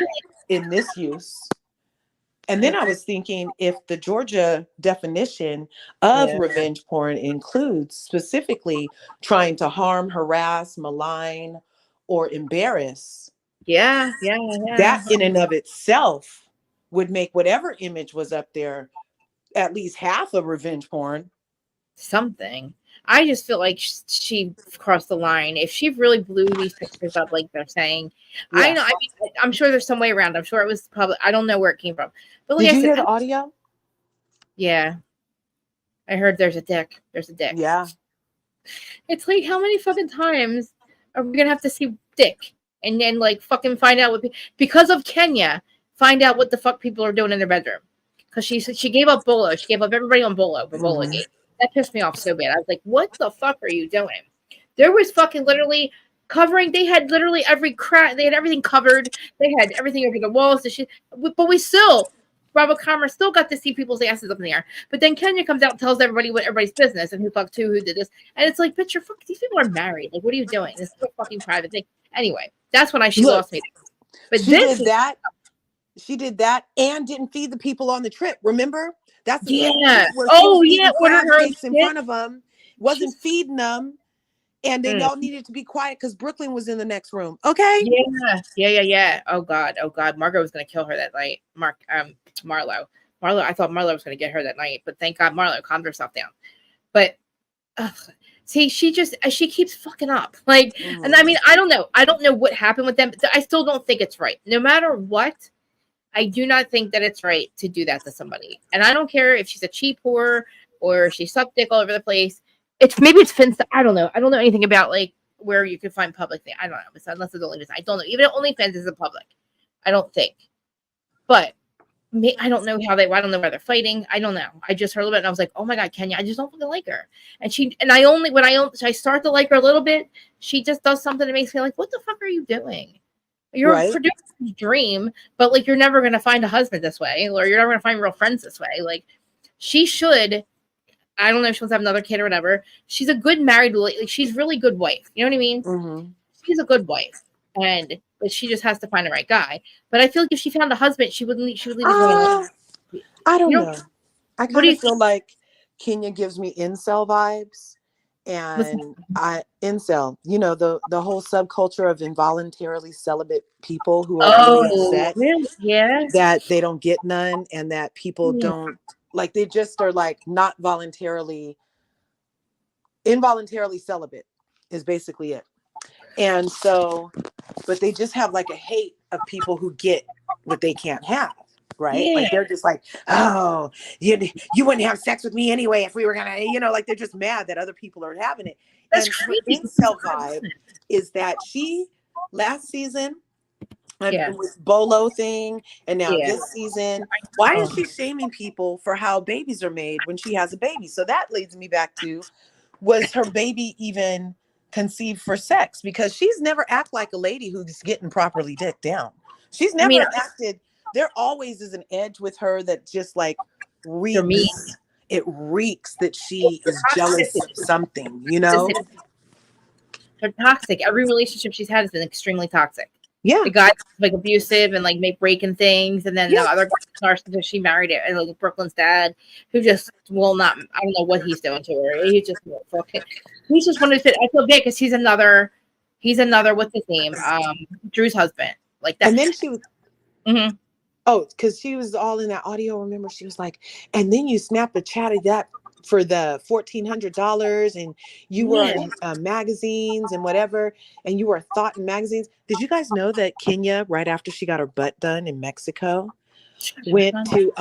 in this use. And then I was thinking, if the Georgia definition of revenge porn includes specifically trying to harm, harass, malign, or embarrass, that in and of itself would make whatever image was up there at least half of revenge porn. Something. I just feel like she crossed the line. If she really blew these pictures up like they're saying, I know. I mean, I'm sure there's some way around. I'm sure it was public. I don't know where it came from. But like Did you hear the audio? Yeah, I heard there's a dick. There's a dick. Yeah. It's like, how many fucking times are we gonna have to see dick and then like fucking find out what because of Kenya, find out what the fuck people are doing in their bedroom? Because she gave up Bolo. She gave up everybody on Bolo for Bolo Gate. That pissed me off so bad. I was like, what the fuck are you doing? There was fucking literally covering. They had literally every crack. They had everything covered. They had everything over the walls. The shit. But we still, Bravo Commerce still got to see people's asses up in the air. But then Kenya comes out and tells everybody what everybody's business and who fucked who did this. And it's like, bitch, these people are married. Like, what are you doing? This is a fucking private thing. Anyway, that's when she lost me. But she did that. She did that and didn't feed the people on the trip. Remember? That's the ordered her in front of them, wasn't feeding them, and they all needed to be quiet because Brooklyn was in the next room. Okay. Yeah. Oh God. Margot was gonna kill her that night. Marlo. I thought Marlo was gonna get her that night, but thank God Marlo calmed herself down. But see, she keeps fucking up. Like, and I mean, I don't know what happened with them. I still don't think it's right. No matter what. I do not think that it's right to do that to somebody. And I don't care if she's a cheap whore or she sucked dick all over the place. Maybe it's Finsta. I don't know. I don't know anything about like where you can find public thing. I don't know. Unless it's OnlyFans. I don't know. Even OnlyFans isn't public. I don't think. But I don't know I don't know why they're fighting. I don't know. I just heard a little bit and I was like, oh my God, Kenya, I just don't fucking like her. And I start to like her a little bit, she just does something that makes me like, what the fuck are you doing? You're a producer's dream, but like you're never gonna find a husband this way, or you're never gonna find real friends this way. Like she should. I don't know if she wants to have another kid or whatever. She's a good married, like she's really good wife. You know what I mean? Mm-hmm. She's a good wife, but she just has to find the right guy. But I feel like if she found a husband, she would leave. I don't know. I kind of feel like Kenya gives me incel vibes. And incel, you know, the whole subculture of involuntarily celibate people who are really upset that they don't get none, and that people don't like, they just are like not involuntarily celibate is basically it. And so, but they just have like a hate of people who get what they can't have. Right? Like they're just like, oh, you wouldn't have sex with me anyway if we were gonna, like they're just mad that other people are having it. That's and crazy. Incel vibe is that she last season with Bolo thing, and now this season, why is she shaming people for how babies are made when she has a baby? So that leads me back to, was her baby even conceived for sex? Because she's never acted like a lady who's getting properly dicked down. She's never acted. There always is an edge with her that just like reeks. It reeks that she is jealous of something, They're toxic. Every relationship she's had has been extremely toxic. Yeah. The guy's like abusive and like breaking things, and then the other narcissist she married it, and like Brooklyn's dad, who just will not. I don't know what he's doing to her. He just fucking. He's just wanted to. I feel bad because he's another. What's his name? Drew's husband. Like that. And then she was. Mm-hmm. Oh, because she was all in that audio. Remember, she was like, and then you snap the chat of that for the $1,400, and you were on magazines and whatever, and you were thought in magazines. Did you guys know that Kenya, right after she got her butt done in Mexico, went to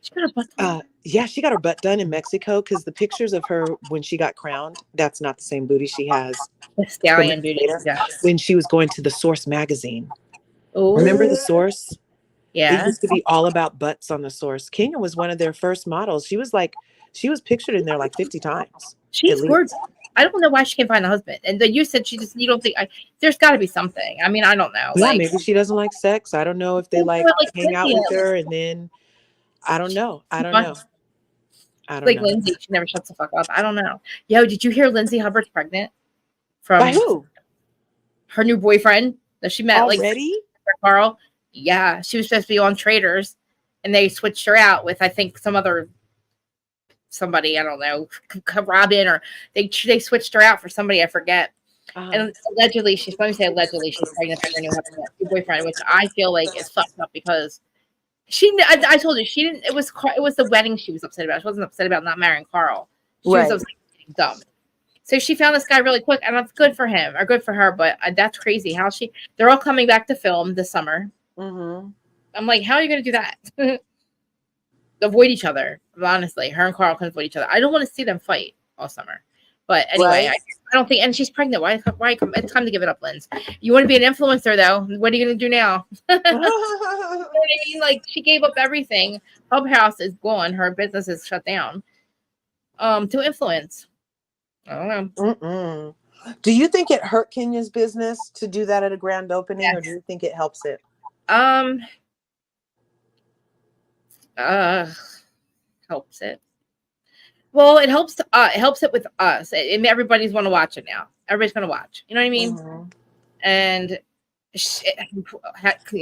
she got her butt done. she got her butt done in Mexico, because the pictures of her when she got crowned, that's not the same booty she has The stallion booty. Yes. when she was going to the Source magazine. Ooh. Remember the Source? Yeah. It used to be all about butts on the Source. Kenya was one of their first models. She was pictured in there like 50 times. She's gorgeous. I don't know why she can't find a husband. And you said you don't think there's got to be something. I mean, I don't know. Yeah, maybe she doesn't like sex. I don't know if they like hang out with her, and then I don't know. Lindsay, she never shuts the fuck up. I don't know. Yo, did you hear Lindsay Hubbard's pregnant? By who? Her new boyfriend that she met already? Carl. Yeah, she was supposed to be on Traders, and they switched her out with, I think, somebody, I don't know, Robin, or they switched her out for somebody, I forget. And allegedly, she's pregnant for her new boyfriend, which I feel like is fucked up, because I told you she didn't. It was the wedding she was upset about. She wasn't upset about not marrying Carl. She was upset getting dumped. So she found this guy really quick, and that's good for him or good for her. But that's crazy how they're all coming back to film this summer. Mm-hmm. I'm like, how are you going to do that? Avoid each other. Honestly, her and Carl can avoid each other. I don't want to see them fight all summer. But anyway, I don't think, and she's pregnant. Why come? It's time to give it up, Linz. You want to be an influencer, though. What are you going to do now? You know what I mean? Like, she gave up everything. Clubhouse is gone. Her business is shut down. To influence. I don't know. Mm-mm. Do you think it hurt Kenya's business to do that at a grand opening, or do you think it helps it? Helps it. Well, it helps. It helps it with us. Everybody's want to watch it now. Everybody's going to watch. You know what I mean? Mm-hmm. And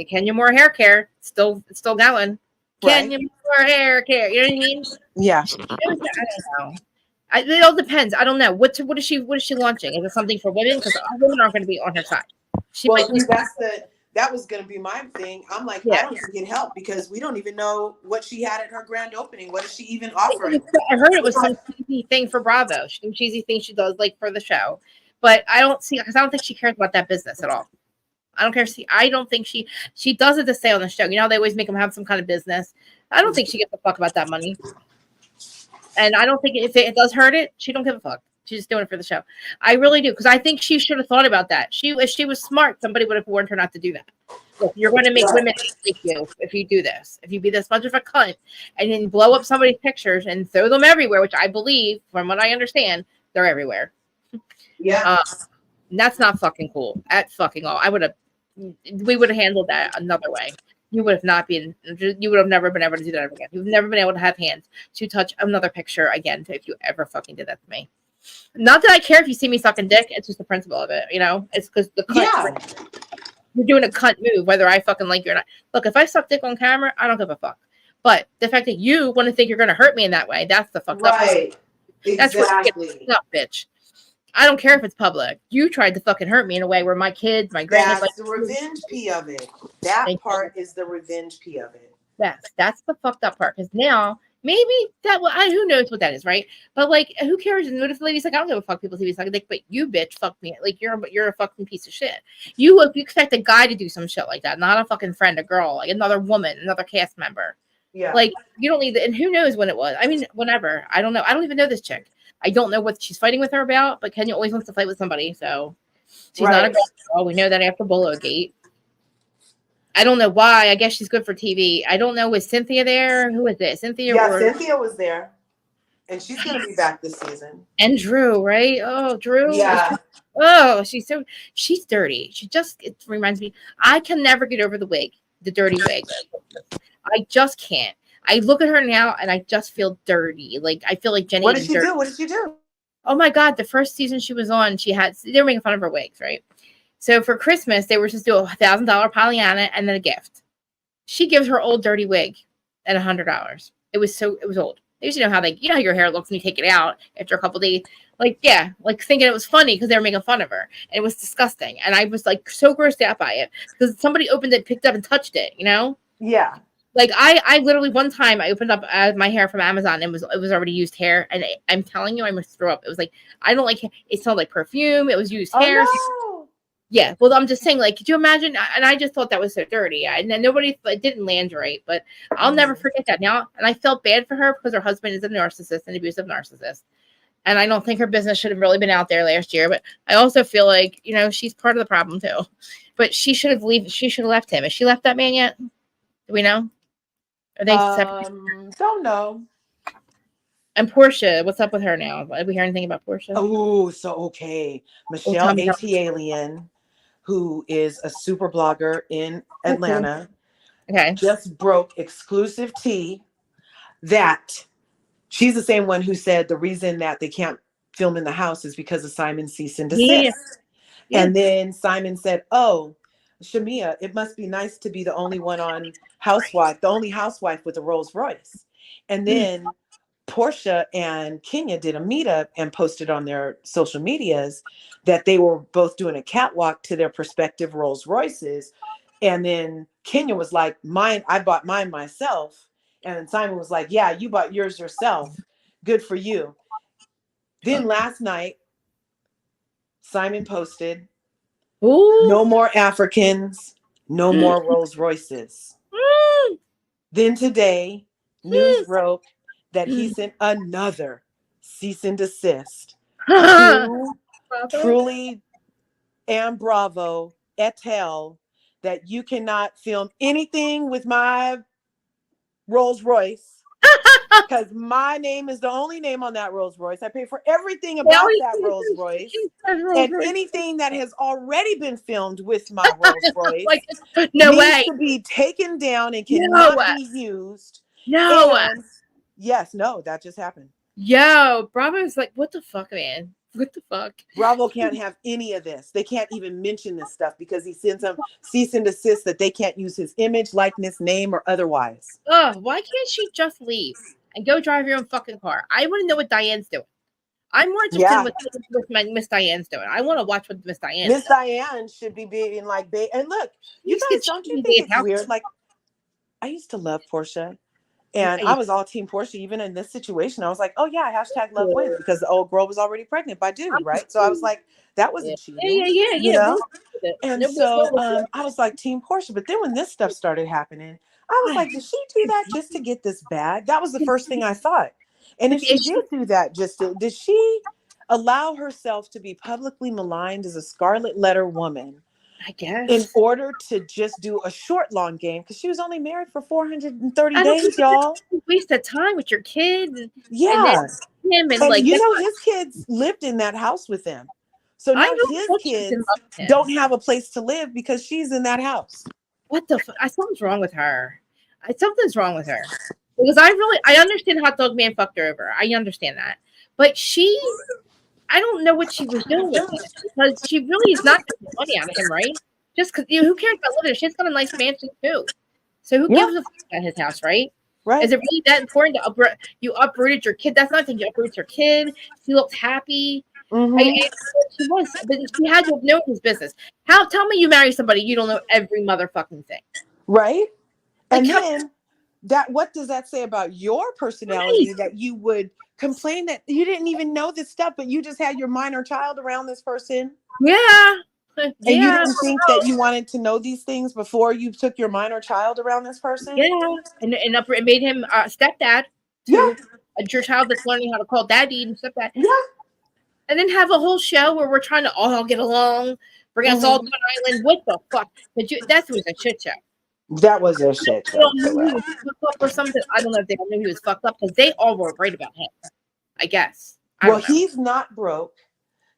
Kenya Moore hair care still going. Kenya Moore hair care. You know what I mean? Yeah. I don't know. It all depends. I don't know. What is she launching? Is it something for women? Because women aren't going to be on her side. That was going to be my thing. I'm like, I don't think it helped, because we don't even know what she had at her grand opening. What is she even offering? I heard it was some cheesy thing for Bravo. Some cheesy thing she does for the show. But I don't think she cares about that business at all. I don't care. I don't think she does it to stay on the show. You know, they always make them have some kind of business. I don't think she gives a fuck about that money. And I don't think if it does hurt it, she don't give a fuck. She's just doing it for the show. I really do, because I think she should have thought about that. If she was smart, somebody would have warned her not to do that. Look, you're going to make women like you if you do this. If you be this much of a cunt and then blow up somebody's pictures and throw them everywhere, which I believe, from what I understand, they're everywhere. Yeah. That's not fucking cool at fucking all. We would have handled that another way. You would have never been able to do that ever again. You've never been able to have hands to touch another picture again if you ever fucking did that to me. Not that I care if you see me sucking dick. It's just the principle of it, you know? It's because you're doing a cunt move, whether I fucking like you or not. Look, if I suck dick on camera, I don't give a fuck. But the fact that you want to think you're going to hurt me in that way, that's the fucked up. Right. That's Exactly. what up, bitch. I don't care if it's public. You tried to fucking hurt me in a way where my kids, my grandkids... That's the revenge P of it. That part is the revenge P of it. Yes, that's the fucked up part. Because now... Maybe who knows what that is, right? But who cares? And what if the lady's like, I don't give a fuck people see me sucking dick, but you bitch fuck me. Like you're a fucking piece of shit. If you expect a guy to do some shit like that, not a fucking friend, a girl, like another woman, another cast member. Yeah. Like you don't need that. And who knows when it was? I mean, whenever. I don't know. I don't even know this chick. I don't know what she's fighting with her about, but Kenya always wants to fight with somebody, so she's not a girl. We know that after Bolo Gate. I don't know why. I guess she's good for TV. I don't know. Was Cynthia there? Who is it? Cynthia? Yeah, Cynthia was there. And she's going to be back this season. And Drew, right? Oh, Drew. Yeah. Oh, she's dirty. It reminds me. I can never get over the dirty wig. I just can't. I look at her now and I just feel dirty. Like I feel like Jenny. What did she do? Oh my God. The first season she was on, they were making fun of her wigs, right? So for Christmas, they were just do $1,000 Pollyanna and then a gift. She gives her old dirty wig at $100. It was old. They used to know how how your hair looks when you take it out after a couple of days. Thinking it was funny because they were making fun of her. And it was disgusting. And I was so grossed out by it because somebody opened it, picked up and touched it, you know? Yeah. Like I literally one time I opened up my hair from Amazon and it was already used hair, and I'm telling you I almost threw up. It was like I don't like it smelled like perfume. It was used hair. Oh Yeah, well, I'm just saying, like, could you imagine? And I just thought that was so dirty. And then nobody, it didn't land right. But I'll no. never forget that now. And I felt bad for her because her husband is a narcissist, an abusive narcissist. And I don't think her business should have really been out there last year. But I also feel like, she's part of the problem too. But she should have left him. Has she left that man yet? Do we know? Are they separate? Don't know. And Portia, what's up with her now? Did we hear anything about Portia? Oh, so okay. Michelle AT Alien, who is a super blogger in Atlanta, just broke exclusive tea that she's the same one who said the reason that they can't film in the house is because of Simon's cease and desist. Yeah. And then Simon said, oh, Shamia, it must be nice to be the only one on Housewife, the only housewife with a Rolls Royce. And then Portia and Kenya did a meetup and posted on their social medias that they were both doing a catwalk to their prospective Rolls Royces. And then Kenya was like, I bought mine myself. And Simon was like, yeah, you bought yours yourself. Good for you. Then last night, Simon posted, no more Africans, no more Rolls Royces. Then today, news broke that he sent another cease and desist to Truly and Bravo et al. That you cannot film anything with my Rolls Royce because my name is the only name on that Rolls Royce. I pay for everything about that Rolls Royce, and anything that has already been filmed with my Rolls Royce needs to be taken down and cannot be used. Yes, that just happened. Yo, Bravo's like, what the fuck, man? What the fuck? Bravo can't have any of this. They can't even mention this stuff because he sends them cease and desist that they can't use his image, likeness, name, or otherwise. Why can't she just leave and go drive your own fucking car? I want to know what Diane's doing. I'm more interested in what Miss Diane's doing. I want to watch what Miss Diane. Miss Diane should be being like, and look, you guys, don't you think it's weird? Like, I used to love Portia. And I was all team Portia, even in this situation. I was like, oh yeah, hashtag love wins because the old girl was already pregnant by Dewey, right? So I was like, that wasn't cheating. Yeah. And so I was like team Portia. But then when this stuff started happening, I was like, did she do that just to get this bag? That was the first thing I thought. And if she did do that, did she allow herself to be publicly maligned as a scarlet letter woman? I guess. In order to just do a short, long game, because she was only married for 430 days, y'all. Waste of time with your kid. Yeah. And him and like, his kids lived in that house with them. So now his kids don't have a place to live because she's in that house. What the fuck? Something's wrong with her. Something's wrong with her. Because I understand Hot Dog Man fucked her over. I understand that. But I don't know what she was doing with him because she really is not getting money out of him, right? Just because who cares about living there? She's got a nice mansion too. So who gives a fuck about his house, right? Right. Is it really that important to you uprooted your kid? That's not that you uprooted your kid. She looked happy. Mm-hmm. She was, but she had to have known his business. Tell me you marry somebody you don't know every motherfucking thing, right? And then what does that say about your personality that you would complain that you didn't even know this stuff, but you just had your minor child around this person? Yeah. And you didn't think that you wanted to know these things before you took your minor child around this person? Yeah. And it made him stepdad to your child that's learning how to call daddy and stepdad. Yeah. And then have a whole show where we're trying to all get along, bring us all to an island. What the fuck? That was a shit show. That was a shit show. Or something. I don't know if they knew he was fucked up because they all were right about him. I guess. He's not broke.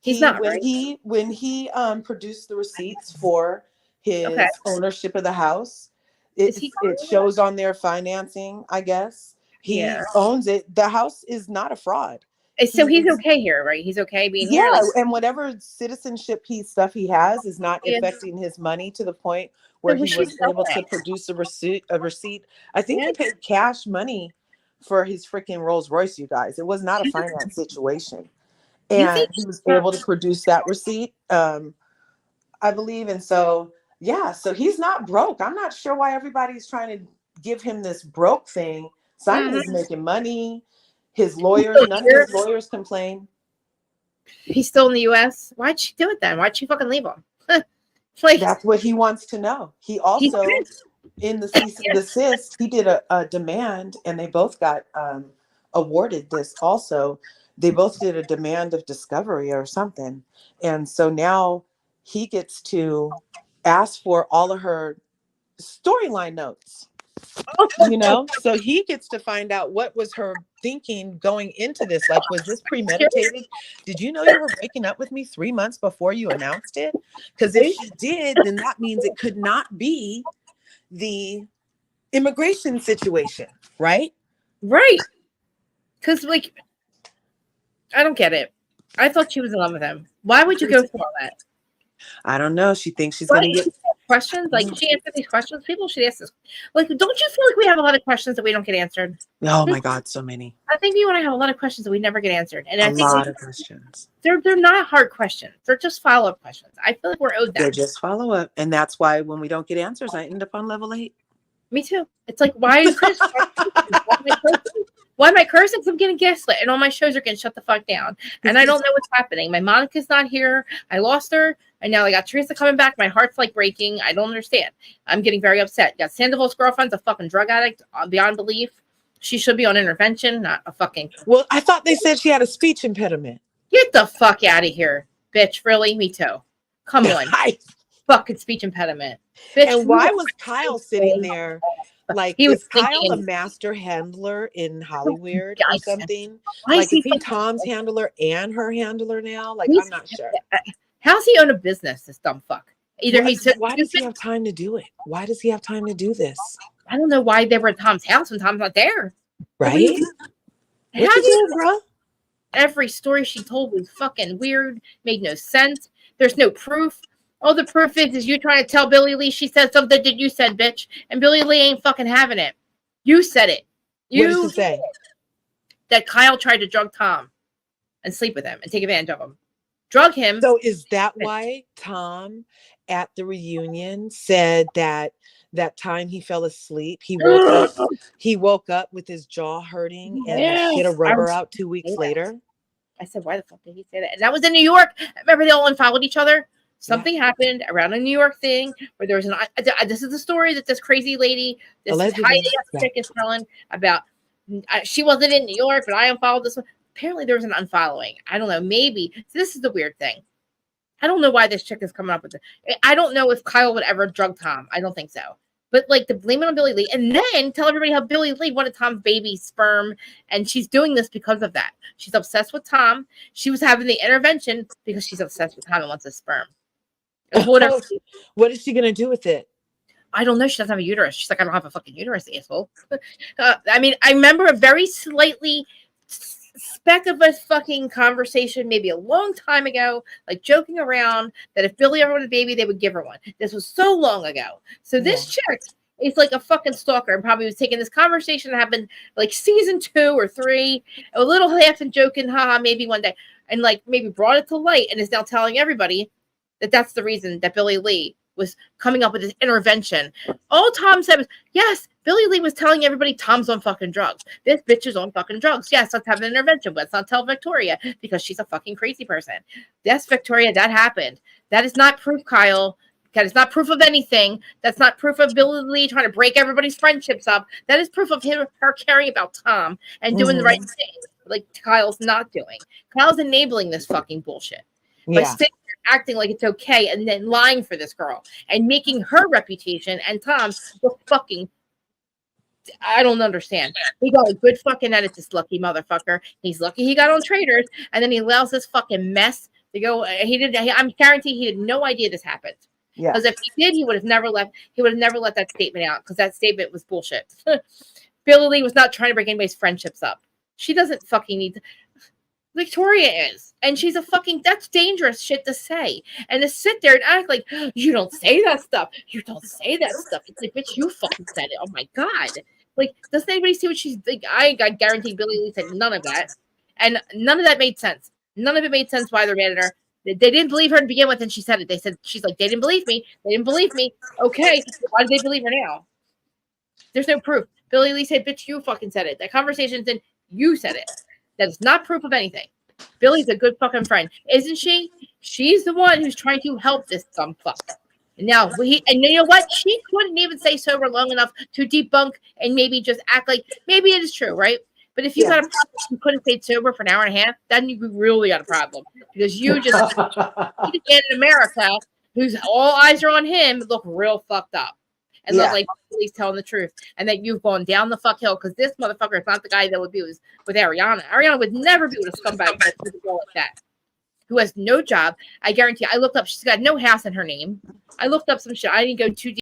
He's not when he produced the receipts for his ownership of the house. It shows on their financing. I guess he owns it. The house is not a fraud. So he's okay here, right? He's okay being here. Yeah, and whatever citizenship stuff he has is not affecting his money to the point where he was able to produce a receipt. I think he paid cash money for his freaking Rolls Royce, you guys. It was not a finance situation. And he was able to produce that receipt, I believe. And so, so he's not broke. I'm not sure why everybody's trying to give him this broke thing. Simon is making money. His He's lawyers, still none of here. his lawyers complain. He's still in the U.S. Why'd she do it then? Why'd she fucking leave him? Like, That's what he wants to know. He also, in the cease and desist, he did a demand, and they both got awarded this also. They both did a demand of discovery or something. And so now he gets to ask for all of her storyline notes. So he gets to find out what was her thinking going into this. Like, was this premeditated? Did you know you were breaking up with me 3 months before you announced it? Because if she did, then that means it could not be the immigration situation, right? Right. Because, like, I don't get it. I thought she was in love with him. Why would you go through all that? I don't know. She thinks she's going to get questions. Like, she answered these questions. People should ask this. Like, don't you feel like we have a lot of questions that we don't get answered? Oh my God, so many. I think you and I have a lot of questions that we never get answered. And I think lot of questions. They're not hard questions. They're just follow-up questions. I feel like we're owed that. They're just follow-up. And that's why when we don't get answers, I end up on level 8. Me too. It's like, why is Chris? Why am I cursing? Because I'm getting gaslit, and all my shows are getting shut the fuck down. And I don't know what's happening. My Monica's not here. I lost her, and now I got Teresa coming back. My heart's like breaking. I don't understand. I'm getting very upset. You got Sandoval's girlfriend's a fucking drug addict beyond belief. She should be on intervention, not a fucking. Well, I thought they said she had a speech impediment. Get the fuck out of here, bitch. Really? Me too. Come on. Fucking speech impediment. Bitch, and why was Kyle sitting there? Like, he was Kyle a master handler in Hollywood or something? Like, is he Tom's handler and her handler now? Like, I'm not sure. How's he own a business, this dumb fuck? Either why does he have time to do it? Why does he have time to do this? I don't know why they were at Tom's house when Tom's not there. Right? What you doing, bro? Every story she told was fucking weird, made no sense. There's no proof. All the proof is you trying to tell Billy Lee she said something that you said, bitch. And Billy Lee ain't fucking having it. You said it. What did she say? That Kyle tried to drug Tom and sleep with him and take advantage of him. Drug him. So is that why Tom at the reunion said that time he fell asleep, he woke up with his jaw hurting and had hit a rubber out 2 weeks later? I said, why the fuck did he say that? And that was in New York. Remember, they all unfollowed each other. Something happened around a New York thing where there was this is the story that this crazy lady, this highly chick is telling about. She wasn't in New York, but I unfollowed this one. Apparently, there was an unfollowing. I don't know. Maybe. So this is the weird thing. I don't know why this chick is coming up with it. I don't know if Kyle would ever drug Tom. I don't think so. But like to blame it on Billy Lee and then tell everybody how Billy Lee wanted Tom's baby sperm. And she's doing this because of that. She's obsessed with Tom. She was having the intervention because she's obsessed with Tom and wants his sperm. Whatever. What is she going to do with it? I don't know. She doesn't have a uterus. She's like, I don't have a fucking uterus, asshole. I mean, I remember a very slightly speck of a fucking conversation maybe a long time ago, like joking around that if Billy ever wanted a baby, they would give her one. This was so long ago. So this chick is like a fucking stalker and probably was taking this conversation that happened like season 2 or 3, a little half and joking, haha, maybe one day, and like maybe brought it to light and is now telling everybody that that's the reason that Billy Lee was coming up with this intervention. All Tom said was, yes, Billy Lee was telling everybody Tom's on fucking drugs. This bitch is on fucking drugs. Yes, let's have an intervention. Let's not tell Victoria because she's a fucking crazy person. Yes, Victoria, that happened. That is not proof, Kyle. That is not proof of anything. That's not proof of Billy Lee trying to break everybody's friendships up. That is proof of her caring about Tom and doing the right thing, like Kyle's not doing. Kyle's enabling this fucking bullshit. By sitting there acting like it's okay and then lying for this girl and making her reputation and Tom's look fucking. I don't understand. He got a good fucking edit, this lucky motherfucker. He's lucky he got on Traders, and then he allows this fucking mess to go. I'm guaranteed he had no idea this happened. Yeah. Because if he did, he would have never let that statement out because that statement was bullshit. Billy Lee was not trying to break anybody's friendships up. She doesn't fucking need to. Victoria is, and she's a fucking, that's dangerous shit to say, and to sit there and act like you don't say that stuff, it's like, bitch, you fucking said it. Oh my god, like, doesn't anybody see what she's like? I guarantee Billy Lee said none of that, and none of that made sense. None of it made sense why they're mad at her. They didn't believe her to begin with, and she said it. They said, she's like, they didn't believe me. Okay, why did they believe her now? There's no proof. Billy Lee said, bitch, you fucking said it. That conversation's in, you said it. That is not proof of anything. Billy's a good fucking friend. Isn't she? She's the one who's trying to help this dumb fuck. Now, and you know what? She couldn't even stay sober long enough to debunk and maybe just act like maybe it is true, right? But if you got a problem, you couldn't stay sober for an hour and a half, then you really got a problem because you just in America, whose all eyes are on him, look real fucked up and look like he's telling the truth, and that you've gone down the fuck hill because this motherfucker is not the guy that would be with Ariana. Ariana would never be with a scumbag with a girl like that who has no job. I guarantee. I looked up. She's got no house in her name. I looked up some shit. I didn't go too deep.